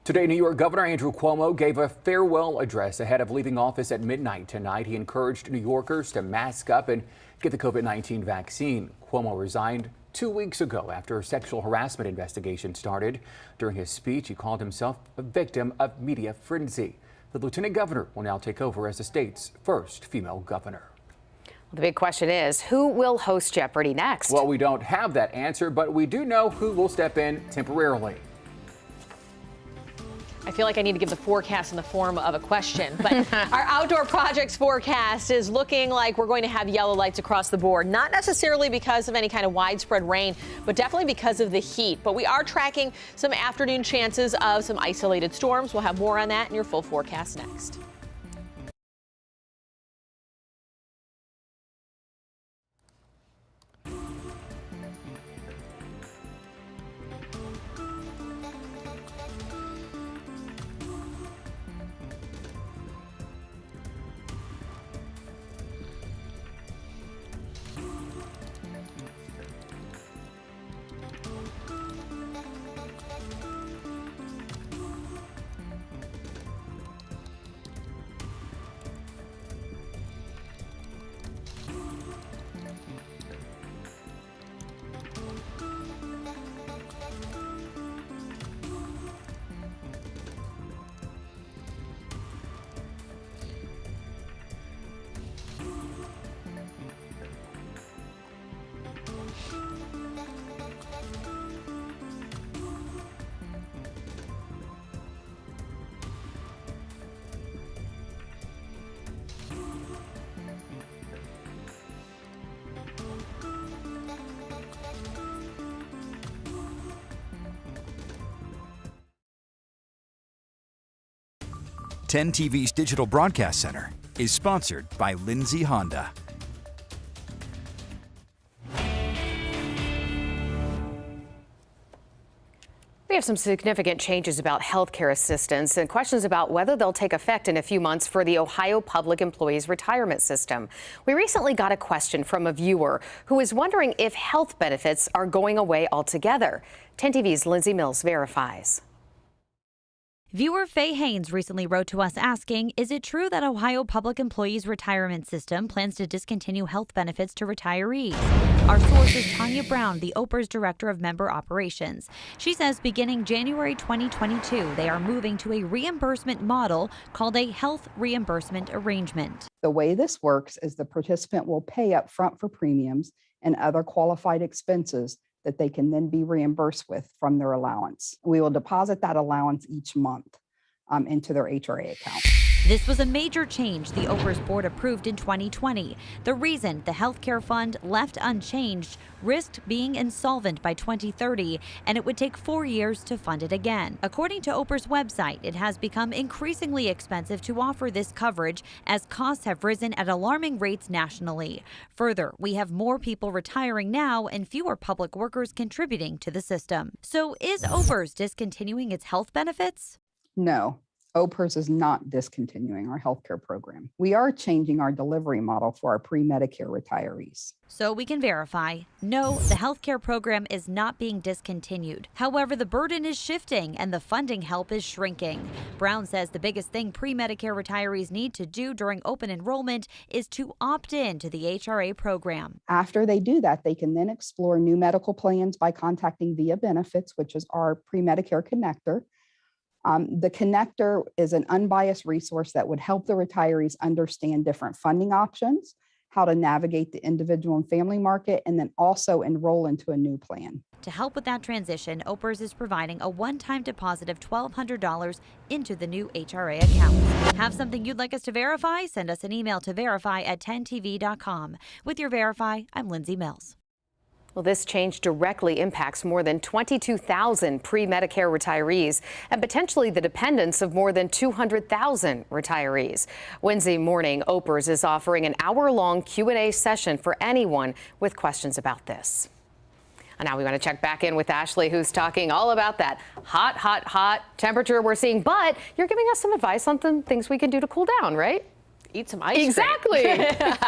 Today, New York Governor Andrew Cuomo gave a farewell address ahead of leaving office at midnight tonight. He encouraged New Yorkers to mask up and get the COVID-19 vaccine. Cuomo resigned 2 weeks ago after a sexual harassment investigation started. During his speech, he called himself a victim of media frenzy. The lieutenant governor will now take over as the state's first female governor. The big question is, who will host Jeopardy next? Well, we don't have that answer, but we do know who will step in temporarily. I feel like I need to give the forecast in the form of a question, but our outdoor projects forecast is looking like we're going to have yellow lights across the board, not necessarily because of any kind of widespread rain, but definitely because of the heat. But we are tracking some afternoon chances of some isolated storms. We'll have more on that in your full forecast next. TV's Digital Broadcast Center is sponsored by Lindsay Honda. We have some significant changes about healthcare assistance and questions about whether they'll take effect in a few months for the Ohio Public Employees Retirement System. We recently got a question from a viewer who is wondering if health benefits are going away altogether. 10 TV's Lindsay Mills verifies. Viewer Faye Haynes recently wrote to us asking, is it true that Ohio Public Employees Retirement System plans to discontinue health benefits to retirees? Our source is Tanya Brown, the OPR's Director of Member Operations. She says beginning January 2022, they are moving to a reimbursement model called a health reimbursement arrangement. The way this works is the participant will pay up front for premiums and other qualified expenses that they can then be reimbursed with from their allowance. We will deposit that allowance each month into their HRA account. This was a major change the OPR's board approved in 2020. The reason the healthcare fund left unchanged risked being insolvent by 2030, and it would take 4 years to fund it again. According to OPR's website, it has become increasingly expensive to offer this coverage as costs have risen at alarming rates nationally. Further, we have more people retiring now and fewer public workers contributing to the system. So is OPR's discontinuing its health benefits? No. OPERS is not discontinuing our healthcare program. We are changing our delivery model for our pre-Medicare retirees. So we can verify, no, the healthcare program is not being discontinued. However, the burden is shifting and the funding help is shrinking. Brown says the biggest thing pre-Medicare retirees need to do during open enrollment is to opt in to the HRA program. After they do that, they can then explore new medical plans by contacting Via Benefits, which is our pre-Medicare connector. The connector is an unbiased resource that would help the retirees understand different funding options, how to navigate the individual and family market, and then also enroll into a new plan. To help with that transition, OPERS is providing a one-time deposit of $1,200 into the new HRA account. Have something you'd like us to verify? Send us an email to verify@10tv.com. With your Verify, I'm Lindsay Mills. Well, this change directly impacts more than 22,000 pre-Medicare retirees and potentially the dependents of more than 200,000 retirees. Wednesday morning, OPERS is offering an hour-long Q&A session for anyone with questions about this. And now we want to check back in with Ashley, who's talking all about that hot temperature we're seeing. But you're giving us some advice on some things we can do to cool down, right? Eat some ice cream. Exactly.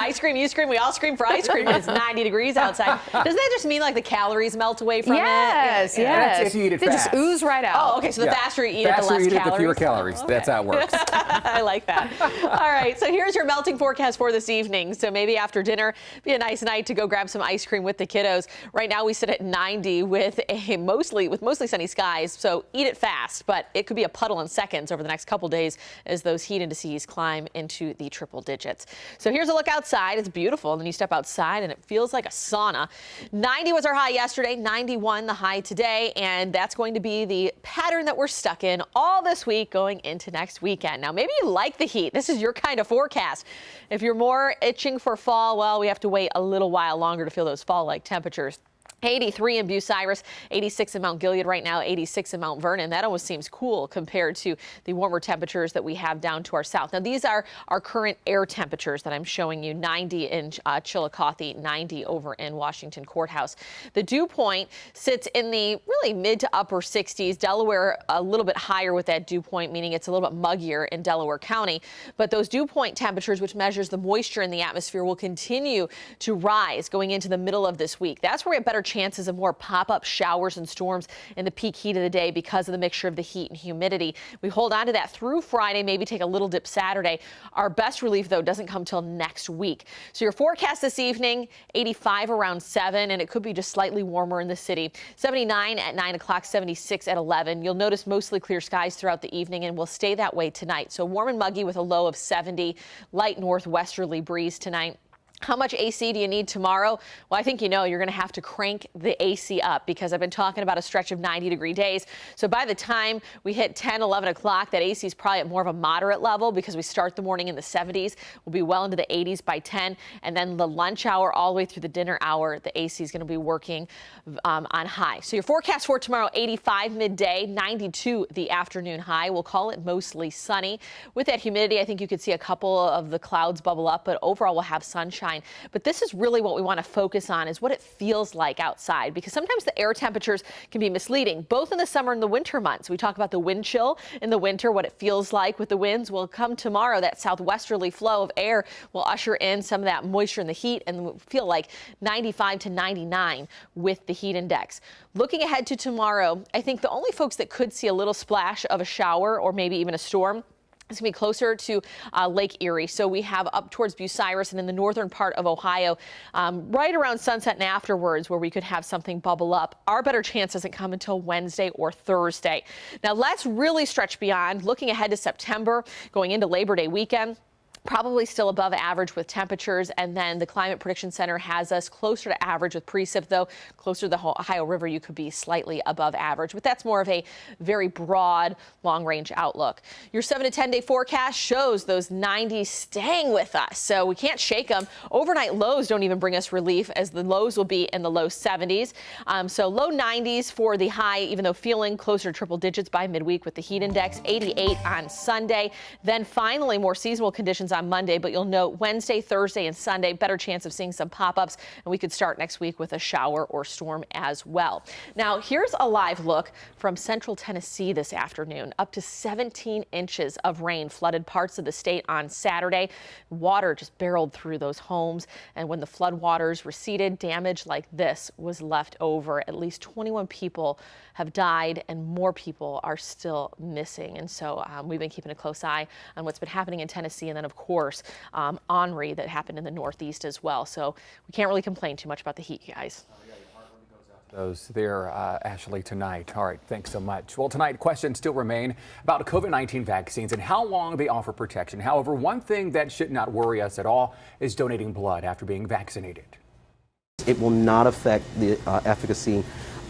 Ice cream, you scream, we all scream for ice cream when it's 90 degrees outside. Doesn't that just mean like the calories melt away from it? Yes. That's if you eat it They fast. just ooze right out. Oh, okay, so the faster you eat it, the less Faster you eat it, calories. the fewer calories. Okay. That's how it works. I like that. All right, so here's your melting forecast for this evening. So maybe after dinner, be a nice night to go grab some ice cream with the kiddos. Right now we sit at 90 with mostly sunny skies, so eat it fast, but it could be a puddle in seconds over the next couple days as those heat indices climb into the triple digits. So here's a look outside. It's beautiful. And then you step outside and it feels like a sauna. 90 was our high yesterday, 91 the high today. And that's going to be the pattern that we're stuck in all this week going into next weekend. Now, maybe you like the heat. This is your kind of forecast. If you're more itching for fall, well, we have to wait a little while longer to feel those fall-like temperatures. 83 in Bucyrus, 86 in Mount Gilead right now, 86 in Mount Vernon. That almost seems cool compared to the warmer temperatures that we have down to our south. Now, these are our current air temperatures that I'm showing you. 90 in Chillicothe, 90 over in Washington Courthouse. The dew point sits in the really mid to upper 60s. Delaware a little bit higher with that dew point, meaning it's a little bit muggier in Delaware County. But those dew point temperatures, which measures the moisture in the atmosphere, will continue to rise going into the middle of this week. That's where we have better chances of more pop-up showers and storms in the peak heat of the day because of the mixture of the heat and humidity. We hold on to that through Friday, maybe take a little dip Saturday. Our best relief, though, doesn't come till next week. So your forecast this evening, 85 around 7, and it could be just slightly warmer in the city. 79 at 9 o'clock, 76 at 11. You'll notice mostly clear skies throughout the evening and will stay that way tonight. So warm and muggy with a low of 70, light northwesterly breeze tonight. How much AC do you need tomorrow? Well, I think you know you're going to have to crank the AC up because I've been talking about a stretch of 90-degree days. So by the time we hit 10, 11 o'clock, that AC is probably at more of a moderate level because we start the morning in the 70s. We'll be well into the 80s by 10. And then the lunch hour all the way through the dinner hour, the AC is going to be working on high. So your forecast for tomorrow, 85 midday, 92 the afternoon high. We'll call it mostly sunny. With that humidity, I think you could see a couple of the clouds bubble up, but overall we'll have sunshine. But this is really what we want to focus on is what it feels like outside, because sometimes the air temperatures can be misleading, both in the summer and the winter months. We talk about the wind chill in the winter, what it feels like with the winds. Will come tomorrow. That southwesterly flow of air will usher in some of that moisture and the heat, and we'll feel like 95 to 99 with the heat index. Looking ahead to tomorrow, I think the only folks that could see a little splash of a shower or maybe even a storm, it's going to be closer to Lake Erie. So we have up towards Bucyrus and in the northern part of Ohio, right around sunset and afterwards where we could have something bubble up. Our better chance doesn't come until Wednesday or Thursday. Now let's really stretch beyond, looking ahead to September, going into Labor Day weekend. Probably still above average with temperatures, and then the Climate Prediction Center has us closer to average with precip, though closer to the Ohio River you could be slightly above average, but that's more of a very broad long-range outlook. Your 7 to 10 day forecast shows those 90s staying with us, so we can't shake them. Overnight lows don't even bring us relief, as the lows will be in the low 70s. So low 90s for the high, even though feeling closer to triple digits by midweek with the heat index. 88 on Sunday. Then finally more seasonal conditions on Monday, but you'll note Wednesday, Thursday, and Sunday, better chance of seeing some pop-ups, and we could start next week with a shower or storm as well. Now, here's a live look from central Tennessee this afternoon. Up to 17 inches of rain flooded parts of the state on Saturday. Water just barreled through those homes, and when the floodwaters receded, damage like this was left over. At least 21 people have died and more people are still missing. And so we've been keeping a close eye on what's been happening in Tennessee, and then of course Henri that happened in the Northeast as well. So we can't really complain too much about the heat, guys. Those there, Ashley, tonight. All right, thanks so much. Well, tonight, questions still remain about COVID-19 vaccines and how long they offer protection. However, one thing that should not worry us at all is donating blood after being vaccinated. It will not affect the efficacy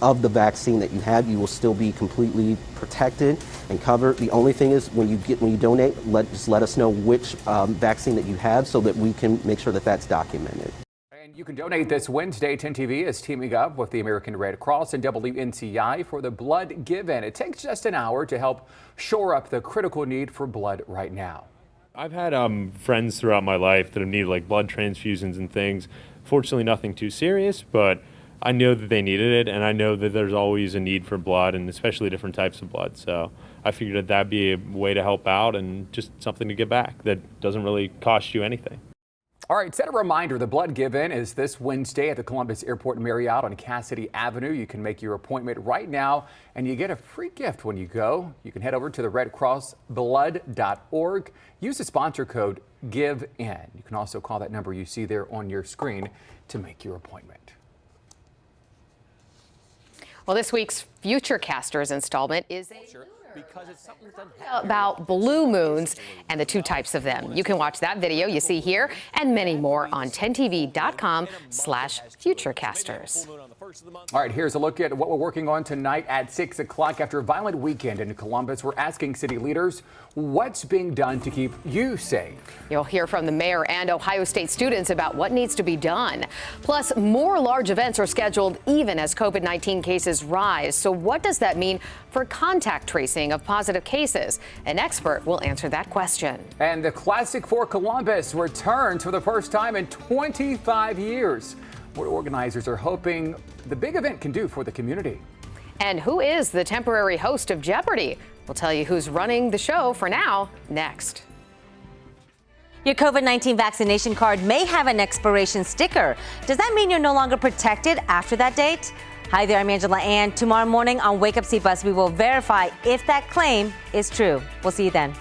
of the vaccine that you had. You will still be completely protected and covered. The only thing is when you donate, just let us know which vaccine that you had so that we can make sure that that's documented. You can donate this Wednesday. 10 TV is teaming up with the American Red Cross and WNCI for the blood give-in. It takes just an hour to help shore up the critical need for blood right now. I've had friends throughout my life that have needed like blood transfusions and things. Fortunately, nothing too serious, but I know that they needed it, and I know that there's always a need for blood, and especially different types of blood. So I figured that that'd be a way to help out and just something to give back that doesn't really cost you anything. All right, set a reminder. The blood give-in is this Wednesday at the Columbus Airport Marriott on Cassidy Avenue. You can make your appointment right now, and you get a free gift when you go. You can head over to the redcrossblood.org. Use the sponsor code GIVEIN. You can also call that number you see there on your screen to make your appointment. Well, this week's Futurecasters installment is about blue moons and the two types of them. You can watch that video you see here and many more on 10tv.com/Futurecasters. All right, here's a look at what we're working on tonight at 6 o'clock. After a violent weekend in Columbus, we're asking city leaders what's being done to keep you safe. You'll hear from the mayor and Ohio State students about what needs to be done. Plus, more large events are scheduled even as COVID-19 cases rise. So what does that mean for contact tracing of positive cases? An expert will answer that question. And the Classic for Columbus returns for the first time in 25 years. What organizers are hoping the big event can do for the community. And who is the temporary host of Jeopardy? We'll tell you who's running the show for now, next. Your COVID-19 vaccination card may have an expiration sticker. Does that mean you're no longer protected after that date? Hi there, I'm Angela Ann. Tomorrow morning on Wake Up CBUS, we will verify if that claim is true. We'll see you then.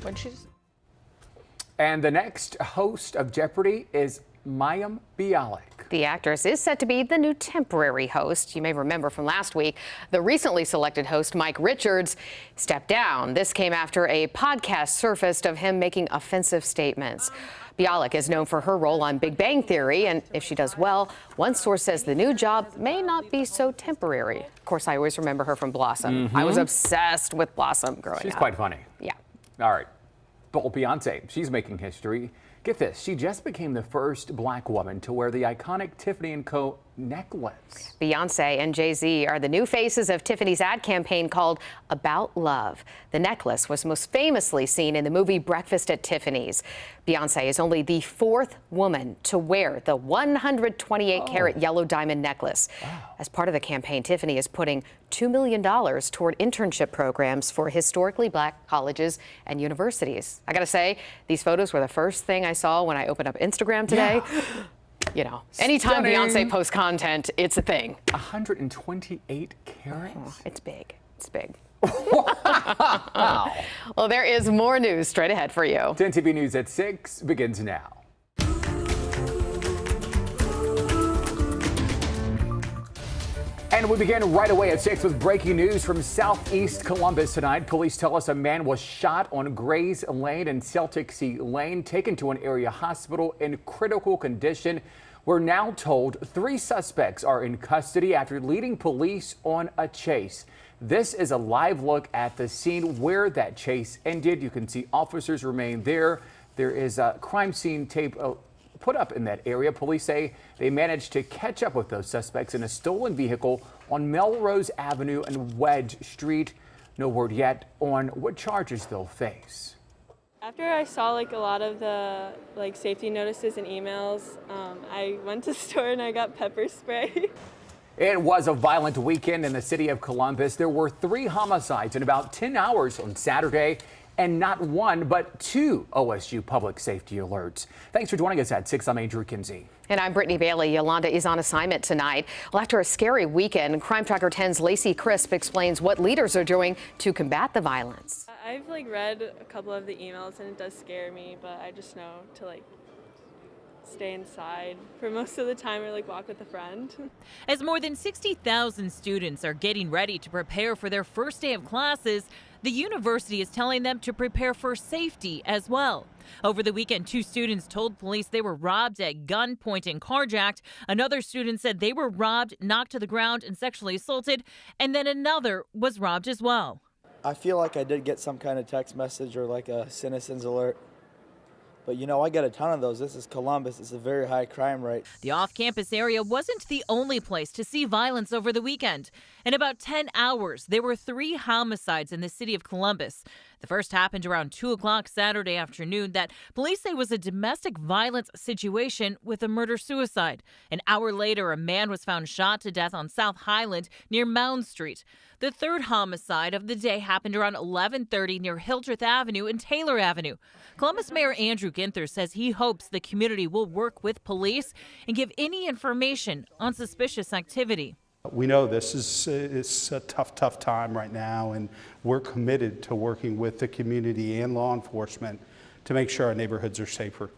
When she's And the next host of Jeopardy is Mayim Bialik. The actress is set to be the new temporary host. You may remember from last week, the recently selected host, Mike Richards, stepped down. This came after a podcast surfaced of him making offensive statements. Bialik is known for her role on Big Bang Theory, and if she does well, one source says the new job may not be so temporary. Of course, I always remember her from Blossom. I was obsessed with Blossom growing up. She's quite funny. Yeah. All right. Well, Beyonce, she's making history. Get this, she just became the first black woman to wear the iconic Tiffany & Co. necklace. Beyonce and Jay-Z are the new faces of Tiffany's ad campaign called About Love. The necklace was most famously seen in the movie Breakfast at Tiffany's. Beyonce is only the fourth woman to wear the 128-carat yellow diamond necklace. As part of the campaign, Tiffany is putting $2 million toward internship programs for historically black colleges and universities. I gotta say, these photos were the first thing I saw when I opened up Instagram today. Yeah. You know, anytime Stunning. Beyonce posts content, it's a thing. 128 carats? Oh, it's big. It's big. Wow. Well, there is more news straight ahead for you. 10 TV News at 6 begins now. And we begin right away at 6 with breaking news from Southeast Columbus tonight. Police tell us a man was shot on Grays Lane and Celtic Sea Lane, taken to an area hospital in critical condition. We're now told 3 suspects are in custody after leading police on a chase. This is a live look at the scene where that chase ended. You can see officers remain there. There is a crime scene tape put up in that area. Police say they managed to catch up with those suspects in a stolen vehicle on Melrose Avenue and Wedge Street. No word yet on what charges they'll face. After I saw a lot of the safety notices and emails, I went to the store and I got pepper spray. It was a violent weekend in the city of Columbus. There were 3 homicides in about 10 hours on Saturday, and not 1, but 2 OSU public safety alerts. Thanks for joining us at 6. I'm Andrew Kinsey. And I'm Brittany Bailey. Yolanda is on assignment tonight. Well, after a scary weekend, Crime Tracker 10's Lacey Crisp explains what leaders are doing to combat the violence. I've read a couple of the emails and it does scare me, but I just know to stay inside for most of the time or walk with a friend. As more than 60,000 students are getting ready to prepare for their first day of classes, the university is telling them to prepare for safety as well. Over the weekend, 2 students told police they were robbed at gunpoint and carjacked. Another student said they were robbed, knocked to the ground, and sexually assaulted. And then another was robbed as well. I feel like I did get some kind of text message or a citizen's alert. But I get a ton of those. This is Columbus. It's a very high crime rate. The off-campus area wasn't the only place to see violence over the weekend. In about 10 hours, there were 3 homicides in the city of Columbus. The first happened around 2 o'clock Saturday afternoon that police say was a domestic violence situation with a murder-suicide. An hour later, a man was found shot to death on South Highland near Mound Street. The third homicide of the day happened around 11:30 near Hildreth Avenue and Taylor Avenue. Columbus Mayor Andrew Ginther says he hopes the community will work with police and give any information on suspicious activity. We know this is a tough time right now, and we're committed to working with the community and law enforcement to make sure our neighborhoods are safer.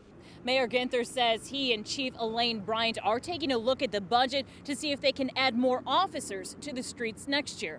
Mayor Ginther says he and Chief Elaine Bryant are taking a look at the budget to see if they can add more officers to the streets next year.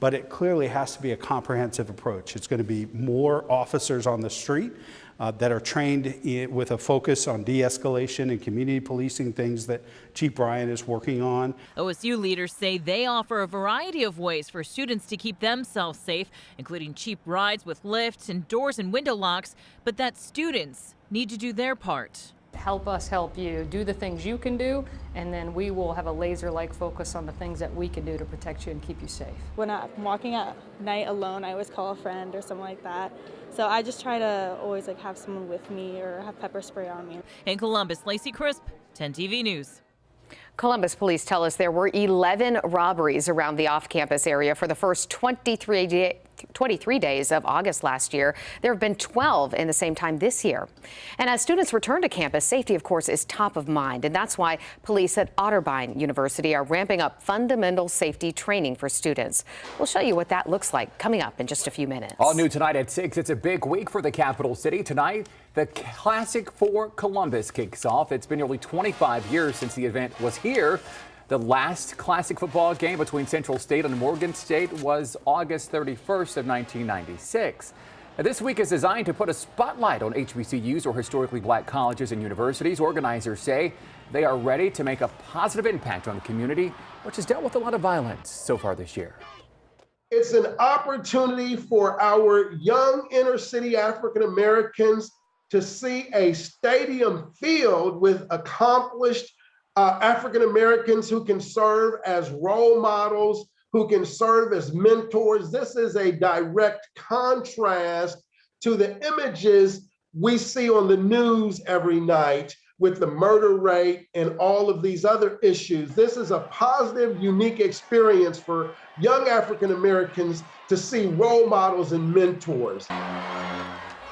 But it clearly has to be a comprehensive approach. It's going to be more officers on the street that are trained with a focus on de-escalation and community policing, things that Chief Bryant is working on. OSU leaders say they offer a variety of ways for students to keep themselves safe, including cheap rides with lifts and doors and window locks, but that students need to do their part. Help us help you. Do the things you can do, and then we will have a laser-like focus on the things that we can do to protect you and keep you safe. When I'm walking at night alone, I always call a friend or something like that. So I just try to always have someone with me or have pepper spray on me. In Columbus, Lacey Crisp, 10 TV News. Columbus police tell us there were 11 robberies around the off-campus area for the first 23 23 days of August last year. There have been 12 in the same time this year. And as students return to campus, safety, of course, is top of mind. And that's why police at Otterbein University are ramping up fundamental safety training for students. We'll show you what that looks like coming up in just a few minutes. All new tonight at 6. It's a big week for the capital city. Tonight, the Classic for Columbus kicks off. It's been nearly 25 years since the event was here. The last Classic football game between Central State and Morgan State was August 31st of 1996. Now, this week is designed to put a spotlight on HBCUs, or historically black colleges and universities. Organizers say they are ready to make a positive impact on the community, which has dealt with a lot of violence so far this year. It's an opportunity for our young inner city African Americans to see a stadium filled with accomplished African Americans who can serve as role models, who can serve as mentors. This is a direct contrast to the images we see on the news every night with the murder rate and all of these other issues. This is a positive, unique experience for young African Americans to see role models and mentors.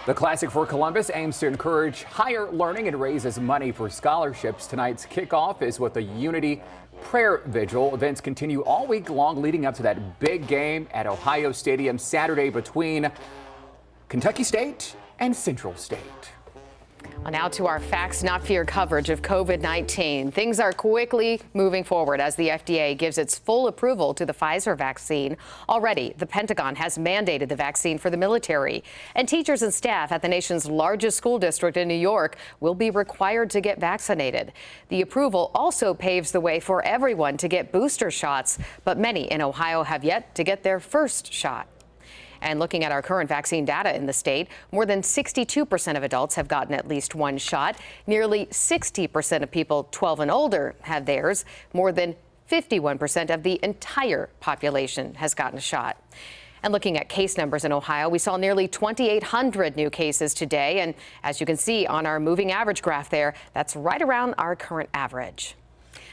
The Classic for Columbus aims to encourage higher learning and raises money for scholarships. Tonight's kickoff is with a Unity Prayer Vigil. Events continue all week long leading up to that big game at Ohio Stadium Saturday between Kentucky State and Central State. Well, now to our Facts Not Fear coverage of COVID-19. Things are quickly moving forward as the FDA gives its full approval to the Pfizer vaccine. Already, the Pentagon has mandated the vaccine for the military, and teachers and staff at the nation's largest school district in New York will be required to get vaccinated. The approval also paves the way for everyone to get booster shots, but many in Ohio have yet to get their first shot. And looking at our current vaccine data in the state, more than 62% of adults have gotten at least one shot. Nearly 60% of people 12 and older have theirs. More than 51% of the entire population has gotten a shot. And looking at case numbers in Ohio, we saw nearly 2,800 new cases today. And as you can see on our moving average graph there, that's right around our current average.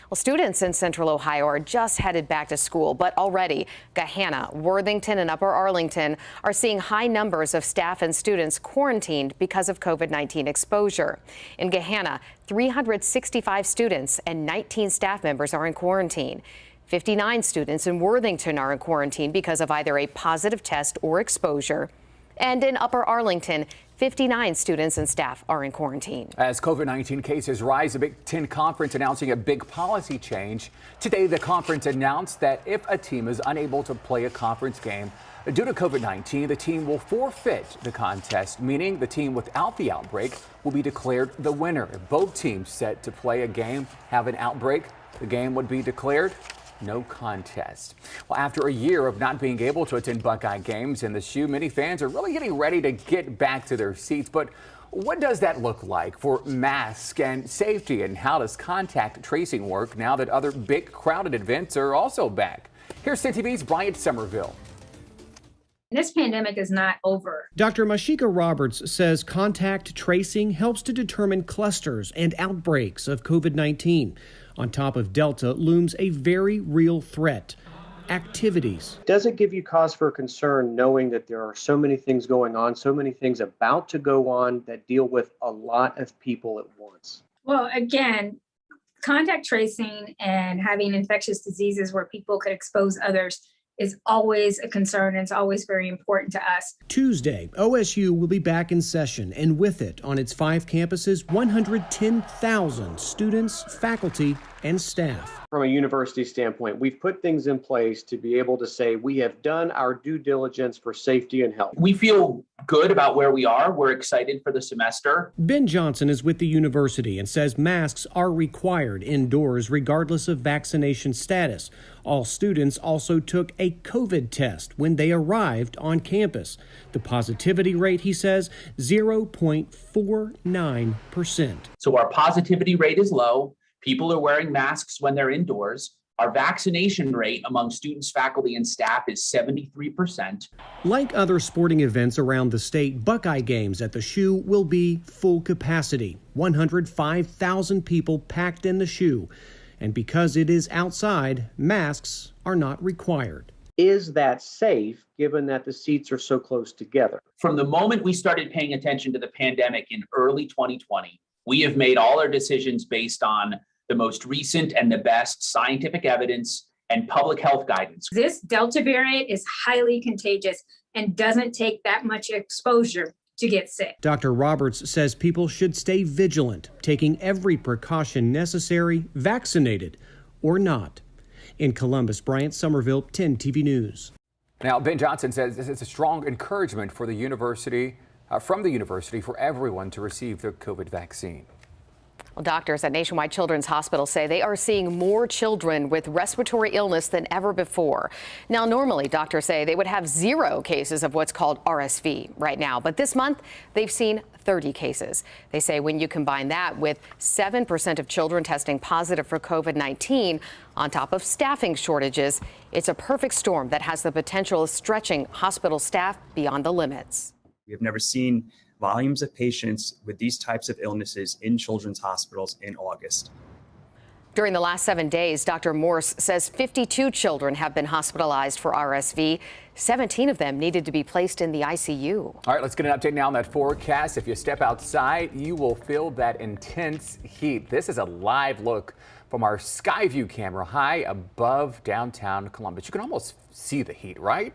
Well, students in Central Ohio are just headed back to school, but already Gahanna, Worthington, and Upper Arlington are seeing high numbers of staff and students quarantined because of COVID-19 exposure. In Gahanna, 365 students and 19 staff members are in quarantine. 59 students in Worthington are in quarantine because of either a positive test or exposure. And in Upper Arlington, 59 students and staff are in quarantine. As COVID-19 cases rise, the Big Ten Conference announcing a big policy change. Today, the conference announced that if a team is unable to play a conference game due to COVID-19, the team will forfeit the contest, meaning the team without the outbreak will be declared the winner. If both teams set to play a game have an outbreak, the game would be declared no contest. Well, after a year of not being able to attend Buckeye games in the SHU, many fans are really getting ready to get back to their seats. But what does that look like for masks and safety, and how does contact tracing work now that other big crowded events are also back? Here's CTV's Bryant Somerville. This pandemic is not over. Dr. Mashika Roberts says contact tracing helps to determine clusters and outbreaks of COVID-19. On top of Delta looms a very real threat: activities. Does it give you cause for concern knowing that there are so many things going on, so many things about to go on that deal with a lot of people at once? Well, again, contact tracing and having infectious diseases where people could expose others is always a concern, and it's always very important to us. Tuesday, OSU will be back in session, and with it, on its 5 campuses, 110,000 students, faculty, and staff. From a university standpoint, we've put things in place to be able to say we have done our due diligence for safety and health. We feel good about where we are. We're excited for the semester. Ben Johnson is with the university and says masks are required indoors regardless of vaccination status. All students also took a COVID test when they arrived on campus. The positivity rate, he says, 0.49%. So our positivity rate is low. People are wearing masks when they're indoors. Our vaccination rate among students, faculty, and staff is 73%. Like other sporting events around the state, Buckeye games at the SHU will be full capacity. 105,000 people packed in the SHU. And because it is outside, masks are not required. Is that safe given that the seats are so close together? From the moment we started paying attention to the pandemic in early 2020, we have made all our decisions based on the most recent and the best scientific evidence and public health guidance. This Delta variant is highly contagious and doesn't take that much exposure to get sick. Dr. Roberts says people should stay vigilant, taking every precaution necessary, vaccinated or not. In Columbus, Bryant Somerville, 10 TV News. Now, Ben Johnson says it's a strong encouragement for the university, from the university, for everyone to receive the COVID vaccine. Well, doctors at Nationwide Children's Hospital say they are seeing more children with respiratory illness than ever before. Now, normally, doctors say they would have 0 cases of what's called RSV right now, but this month they've seen 30 cases. They say when you combine that with 7% of children testing positive for COVID-19 on top of staffing shortages, it's a perfect storm that has the potential of stretching hospital staff beyond the limits. We have never seen volumes of patients with these types of illnesses in children's hospitals in August. During the last 7 days, Dr. Morse says 52 children have been hospitalized for RSV. 17 of them needed to be placed in the ICU. All right, let's get an update now on that forecast. If you step outside, you will feel that intense heat. This is a live look from our Skyview camera high above downtown Columbus. You can almost see the heat, right?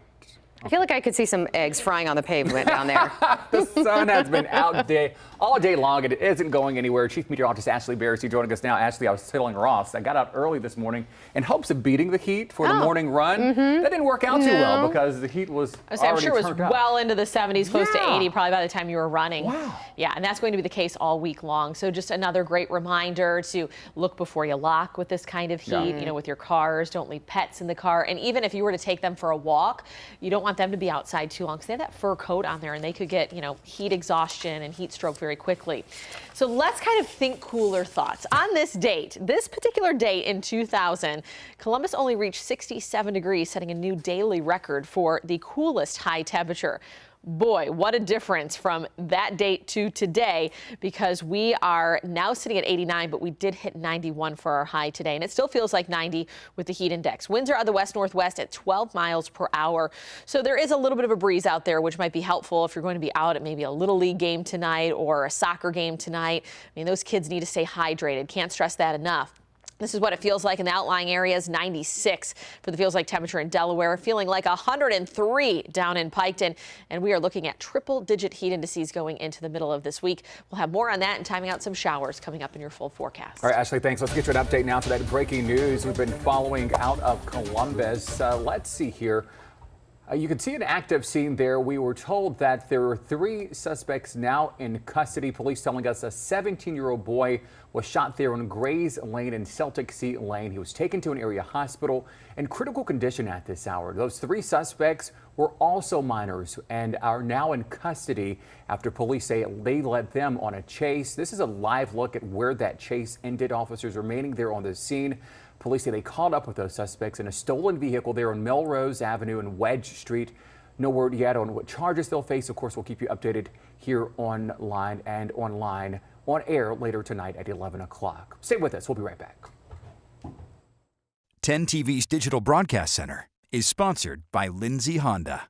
I feel like I could see some eggs frying on the pavement down there. The sun has been out all day long, and it isn't going anywhere. Chief Meteorologist Ashley Bearsey joining us now. Ashley, I was telling Ross, I got out early this morning in hopes of beating the heat for the morning run. That didn't work out too well because the heat was I'm sure it was well into the 70s, close to 80 probably by the time you were running. Wow. Yeah, and that's going to be the case all week long. So just another great reminder to look before you lock with this kind of heat, you know, with your cars. Don't leave pets in the car. And even if you were to take them for a walk, you don't want them to be outside too long because they have that fur coat on there and they could get, you know, heat exhaustion and heat stroke very quickly. So let's kind of think cooler thoughts. On this date, this particular date in 2000, Columbus only reached 67 degrees, setting a new daily record for the coolest high temperature. Boy, what a difference from that date to today, because we are now sitting at 89, but we did hit 91 for our high today, and it still feels like 90 with the heat index. Winds are out of the west-northwest at 12 miles per hour, so there is a little bit of a breeze out there, which might be helpful if you're going to be out at maybe a Little League game tonight or a soccer game tonight. I mean, those kids need to stay hydrated. Can't stress that enough. This is what it feels like in the outlying areas, 96 for the feels like temperature in Delaware, feeling like 103 down in Piketon. And we are looking at triple-digit heat indices going into the middle of this week. We'll have more on that and timing out some showers coming up in your full forecast. All right, Ashley, thanks. Let's get you an update now to that breaking news we've been following out of Columbus. Let's see here. You can see an active scene there. We were told that there are 3 suspects now in custody. Police telling us a 17-year-old boy was shot there on Grays Lane and Celtic Sea Lane. He was taken to an area hospital in critical condition at this hour. Those 3 suspects were also minors and are now in custody after police say they led them on a chase. This is a live look at where that chase ended. Officers remaining there on the scene. Police say they caught up with those suspects in a stolen vehicle there on Melrose Avenue and Wedge Street. No word yet on what charges they'll face. Of course, we'll keep you updated here online and online on air later tonight at 11 o'clock. Stay with us. We'll be right back. 10 TV's Digital Broadcast Center is sponsored by Lindsay Honda.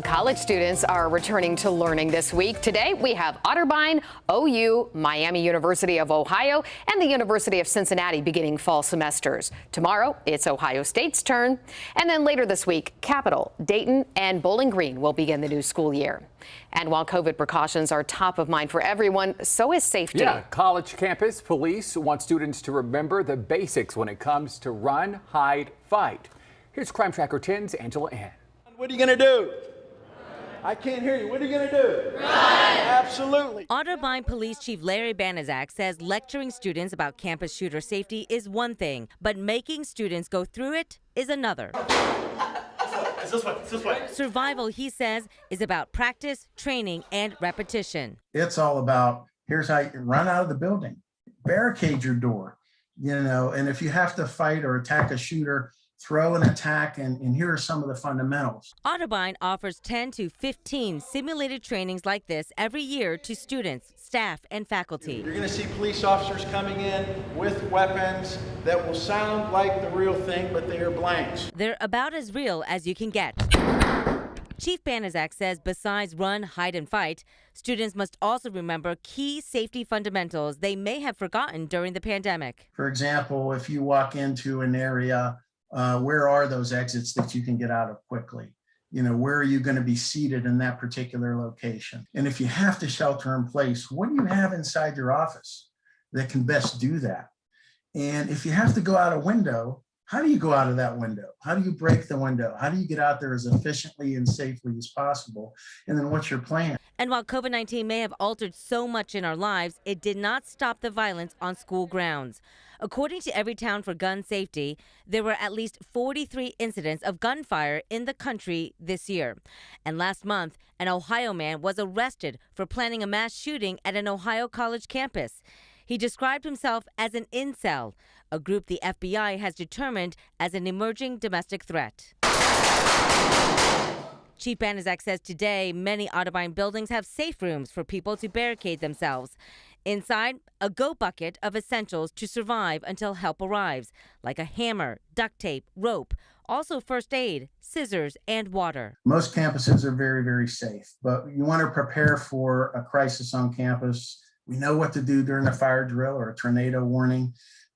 College students are returning to learning this week. Today, we have Otterbein, OU, Miami University of Ohio, and the University of Cincinnati beginning fall semesters. Tomorrow, it's Ohio State's turn. And then later this week, Capital, Dayton, and Bowling Green will begin the new school year. And while COVID precautions are top of mind for everyone, so is safety. Yeah, college campus police want students to remember the basics when it comes to run, hide, fight. Here's Crime Tracker 10's Angela Ann. What are you going to do? I can't hear you. What are you going to do? Run! Absolutely. Otterbein Police Chief Larry Banaszak says lecturing students about campus shooter safety is one thing, but making students go through it is another. It's this way. It's this way. Survival, he says, is about practice, training, and repetition. It's all about, here's how you run out of the building, barricade your door, and if you have to fight or attack a shooter, throw an attack, and here are some of the fundamentals. Otterbein offers 10 to 15 simulated trainings like this every year to students, staff, and faculty. You're going to see police officers coming in with weapons that will sound like the real thing, but they are blanks. They're about as real as you can get. Chief Banaszak says besides run, hide, and fight, students must also remember key safety fundamentals they may have forgotten during the pandemic. For example, if you walk into an area, where are those exits that you can get out of quickly? Where are you going to be seated in that particular location? And if you have to shelter in place, what do you have inside your office that can best do that? And if you have to go out a window, how do you go out of that window? How do you break the window? How do you get out there as efficiently and safely as possible? And then what's your plan? And while COVID-19 may have altered so much in our lives, it did not stop the violence on school grounds. According to Everytown for Gun Safety, there were at least 43 incidents of gunfire in the country this year. And last month, an Ohio man was arrested for planning a mass shooting at an Ohio college campus. He described himself as an incel, a group the FBI has determined as an emerging domestic threat. Chief Banaszak says today many Otterbein buildings have safe rooms for people to barricade themselves. Inside, a go bucket of essentials to survive until help arrives, like a hammer, duct tape, rope, also first aid, scissors, and water. Most campuses are very, very safe, but you want to prepare for a crisis on campus. We know what to do during a fire drill or a tornado warning.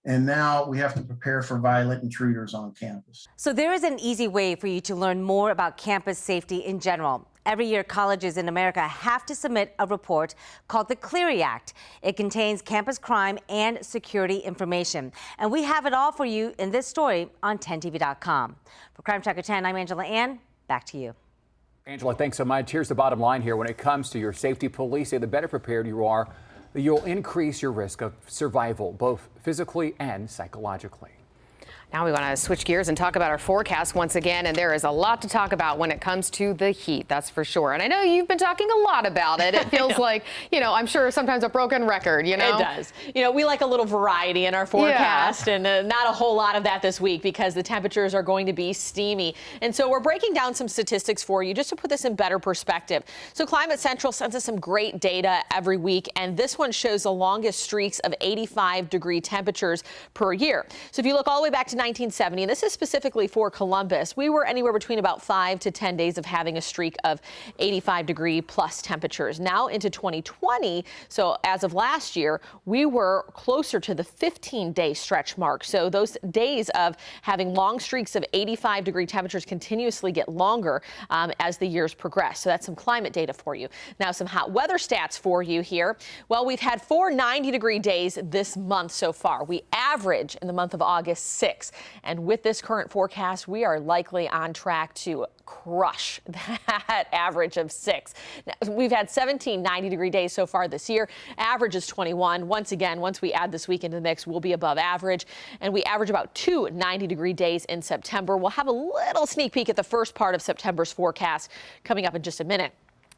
And now we have to prepare for violent intruders on campus. So there is an easy way for you to learn more about campus safety in general. Every year, colleges in America have to submit a report called the Clery Act. It contains campus crime and security information. And we have it all for you in this story on 10tv.com. For Crime Tracker 10, I'm Angela Ann. Back to you. Angela, thanks so much. Here's the bottom line here. When it comes to your safety, police say the better prepared you are, you'll increase your risk of survival, both physically and psychologically. Now we want to switch gears and talk about our forecast once again. And there is a lot to talk about when it comes to the heat, that's for sure. And I know you've been talking a lot about it. It feels like, I'm sure sometimes a broken record, It does. We like a little variety in our forecast, and not a whole lot of that this week because the temperatures are going to be steamy. And so we're breaking down some statistics for you just to put this in better perspective. So Climate Central sends us some great data every week, and this one shows the longest streaks of 85-degree temperatures per year. So if you look all the way back to 1970, and this is specifically for Columbus, we were anywhere between about 5 to 10 days of having a streak of 85-degree plus temperatures. Now into 2020, so as of last year, we were closer to the 15-day stretch mark. So those days of having long streaks of 85-degree temperatures continuously get longer as the years progress. So that's some climate data for you. Now some hot weather stats for you here. Well, we've had 4 90-degree days this month so far. We average in the month of August 6. And with this current forecast, we are likely on track to crush that average of 6. Now, we've had 17 90-degree days so far this year. Average is 21. Once again, once we add this week into the mix, we'll be above average. And we average about 2 90-degree days in September. We'll have a little sneak peek at the first part of September's forecast coming up in just a minute.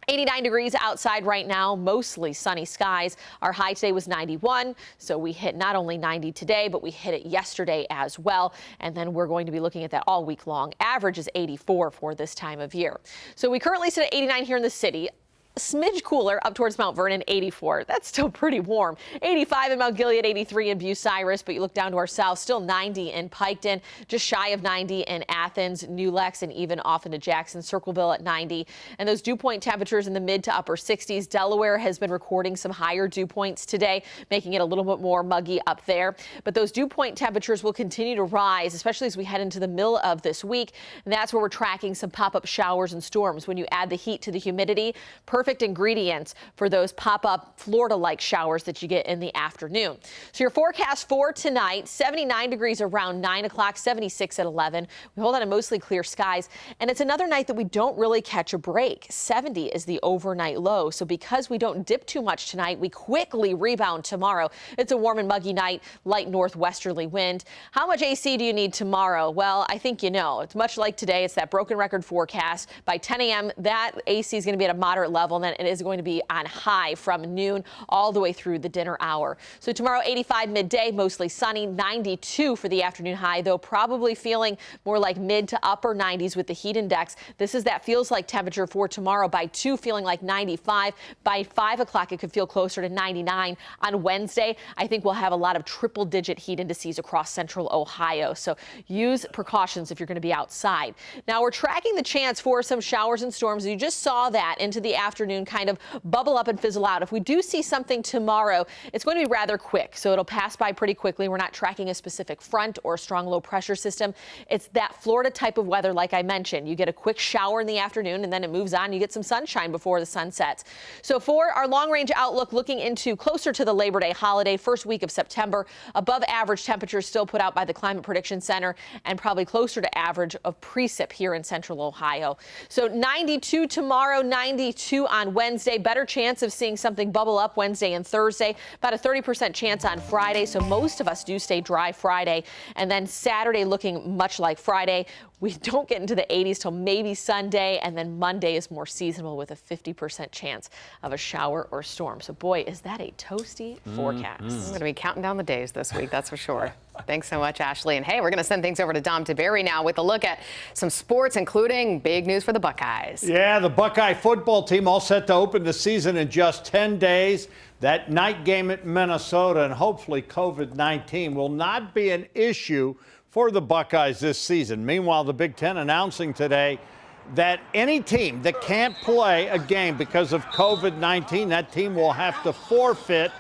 89 degrees outside right now, mostly sunny skies. Our high today was 91, so we hit not only 90 today, but we hit it yesterday as well. And then we're going to be looking at that all week long. Average is 84 for this time of year. So we currently sit at 89 here in the city. smidge cooler up towards Mount Vernon, 84. That's still pretty warm. 85 in Mount Gilead, 83 in Bucyrus, but you look down to our south, still 90 in Piketon, just shy of 90 in Athens, New Lex, and even off into Jackson, Circleville at 90. And those dew point temperatures in the mid to upper 60s. Delaware has been recording some higher dew points today, making it a little bit more muggy up there. But those dew point temperatures will continue to rise, especially as we head into the middle of this week. And that's where we're tracking some pop-up showers and storms. When you add the heat to the humidity, perfect ingredients for those pop-up Florida-like showers that you get in the afternoon. So your forecast for tonight, 79 degrees around 9 o'clock, 76 at 11. We hold on to mostly clear skies, and it's another night that we don't really catch a break. 70 is the overnight low. So because we don't dip too much tonight, we quickly rebound tomorrow. It's a warm and muggy night, light northwesterly wind. How much AC do you need tomorrow? Well, I think you know. It's much like today. It's that broken record forecast. By 10 a.m., that AC is going to be at a moderate level, and then it is going to be on high from noon all the way through the dinner hour. So tomorrow, 85 midday, mostly sunny, 92 for the afternoon high, though probably feeling more like mid to upper 90s with the heat index. This is that feels like temperature for tomorrow. By 2, feeling like 95. By 5 o'clock, it could feel closer to 99. On Wednesday, I think we'll have a lot of triple-digit heat indices across central Ohio. So use precautions if you're going to be outside. Now, we're tracking the chance for some showers and storms. You just saw that into the afternoon kind of bubble up and fizzle out. If we do see something tomorrow, it's going to be rather quick, so it'll pass by pretty quickly. We're not tracking a specific front or a strong low pressure system. It's that Florida type of weather, like I mentioned. You get a quick shower in the afternoon, and then it moves on. You get some sunshine before the sun sets. So for our long-range outlook, looking into closer to the Labor Day holiday, first week of September, above average temperatures still put out by the Climate Prediction Center, and probably closer to average of precip here in central Ohio. So 92 tomorrow, 92 on Wednesday. Better chance of seeing something bubble up Wednesday and Thursday. About a 30% chance on Friday. So most of us do stay dry Friday. And then Saturday looking much like Friday. We don't get into the 80s till maybe Sunday. And then Monday is more seasonal with a 50% chance of a shower or storm. So boy, is that a toasty forecast. I'm going to be counting down the days this week, that's for sure. Thanks so much, Ashley. And hey, we're going to send things over to Dom Tiberi now with a look at some sports, including big news for the Buckeyes. Yeah, the Buckeye football team all set to open the season in just 10 days. That night game at Minnesota, and hopefully COVID-19 will not be an issue for the Buckeyes this season. Meanwhile, the Big Ten announcing today that any team that can't play a game because of COVID-19, that team will have to forfeit,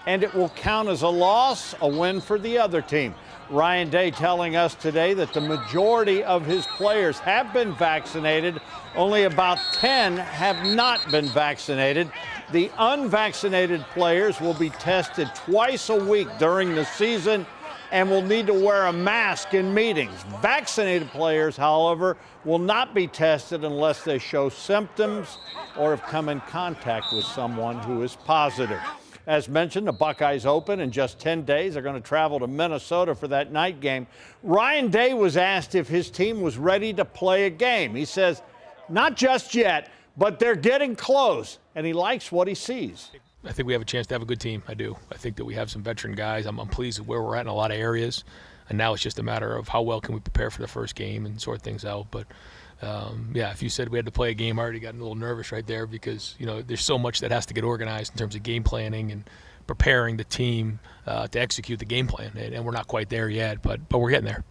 and it will count as a loss, a win for the other team. Ryan Day telling us today that the majority of his players have been vaccinated. Only about 10 have not been vaccinated. The unvaccinated players will be tested twice a week during the season and will need to wear a mask in meetings. Vaccinated players, however, will not be tested unless they show symptoms or have come in contact with someone who is positive. As mentioned, the Buckeyes open in just 10 days. They're going to travel to Minnesota for that night game. Ryan Day was asked if his team was ready to play a game. He says, not just yet, but they're getting close, and he likes what he sees. I think we have a chance to have a good team. I do. I think that we have some veteran guys. I'm pleased with where we're at in a lot of areas. And now it's just a matter of how well can we prepare for the first game and sort things out. But, yeah, if you said we had to play a game, I already got a little nervous right there because, you know, there's so much that has to get organized in terms of game planning and preparing the team to execute the game plan. And we're not quite there yet, but we're getting there.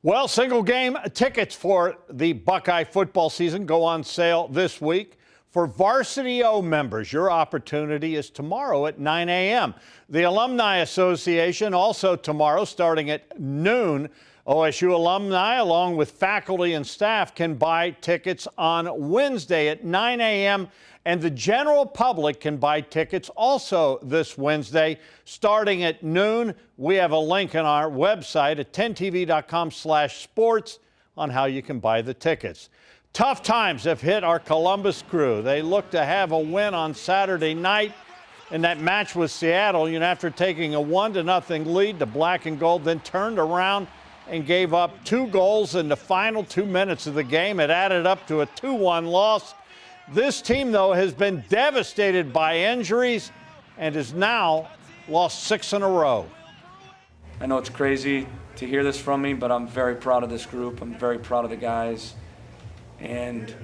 Well, single game tickets for the Buckeye football season go on sale this week. For Varsity O members, your opportunity is tomorrow at 9 a.m. The Alumni Association also tomorrow starting at noon. OSU alumni, along with faculty and staff, can buy tickets on Wednesday at 9 a.m. And the general public can buy tickets also this Wednesday starting at noon. We have a link on our website at 10tv.com/sports on how you can buy the tickets. Tough times have hit our Columbus crew. They look to have a win on Saturday night in that match with Seattle. You know, after taking a 1-0 lead, the black and gold then turned around and gave up 2 goals in the final 2 minutes of the game. It added up to a 2-1 loss. This team, though, has been devastated by injuries and has now lost 6 in a row. I know it's crazy to hear this from me, but I'm very proud of this group. I'm very proud of the guys. And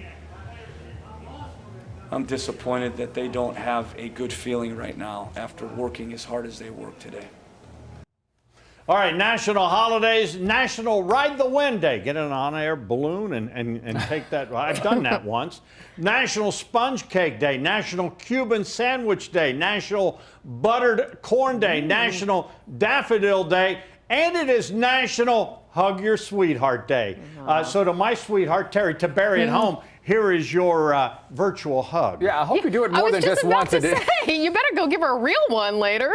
I'm disappointed that they don't have a good feeling right now after working as hard as they work today. All right, national holidays, National Ride the Wind Day. Get an on-air balloon and take that. I've done that once. National Sponge Cake Day, National Cuban Sandwich Day, National Buttered Corn Day, National Daffodil Day, and it is National Hug Your Sweetheart Day. So to my sweetheart, Terry Taberi at home, here is your virtual hug. Yeah, I hope you do it more than just once a day. You better go give her a real one later.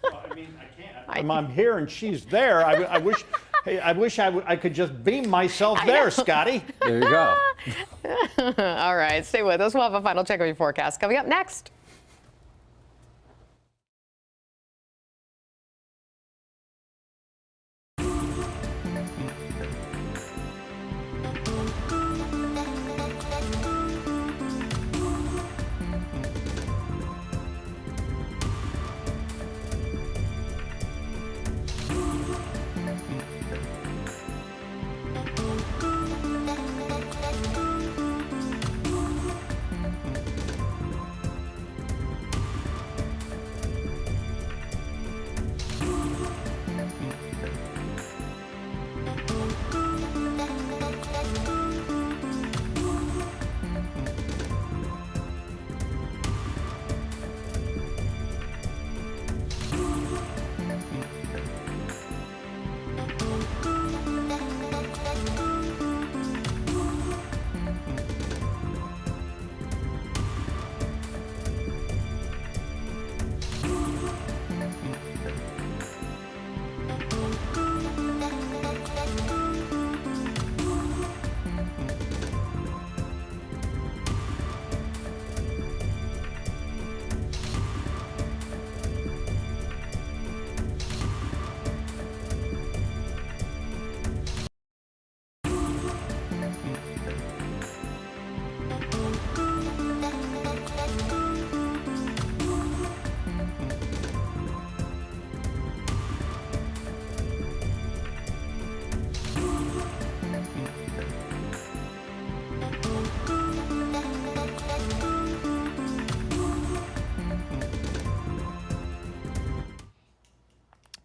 Well, I mean, I can't. I'm here and she's there. I wish. Hey, I wish I could just beam myself there, Scotty. There you go. All right, stay with us. We'll have a final check of your forecast coming up next.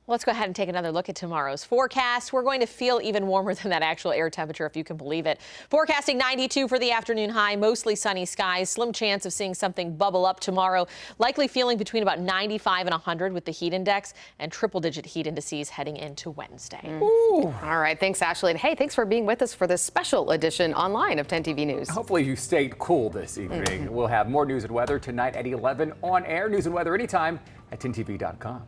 Let's go ahead and take another look at tomorrow's forecast. We're going to feel even warmer than that actual air temperature, if you can believe it. Forecasting 92 for the afternoon high, mostly sunny skies. Slim chance of seeing something bubble up tomorrow. Likely feeling between about 95 and 100 with the heat index, and triple-digit heat indices heading into Wednesday. Ooh. All right, thanks, Ashley. And hey, thanks for being with us for this special edition online of 10 TV News. Hopefully you stayed cool this evening. We'll have more news and weather tonight at 11 on air. News and weather anytime at 10tv.com.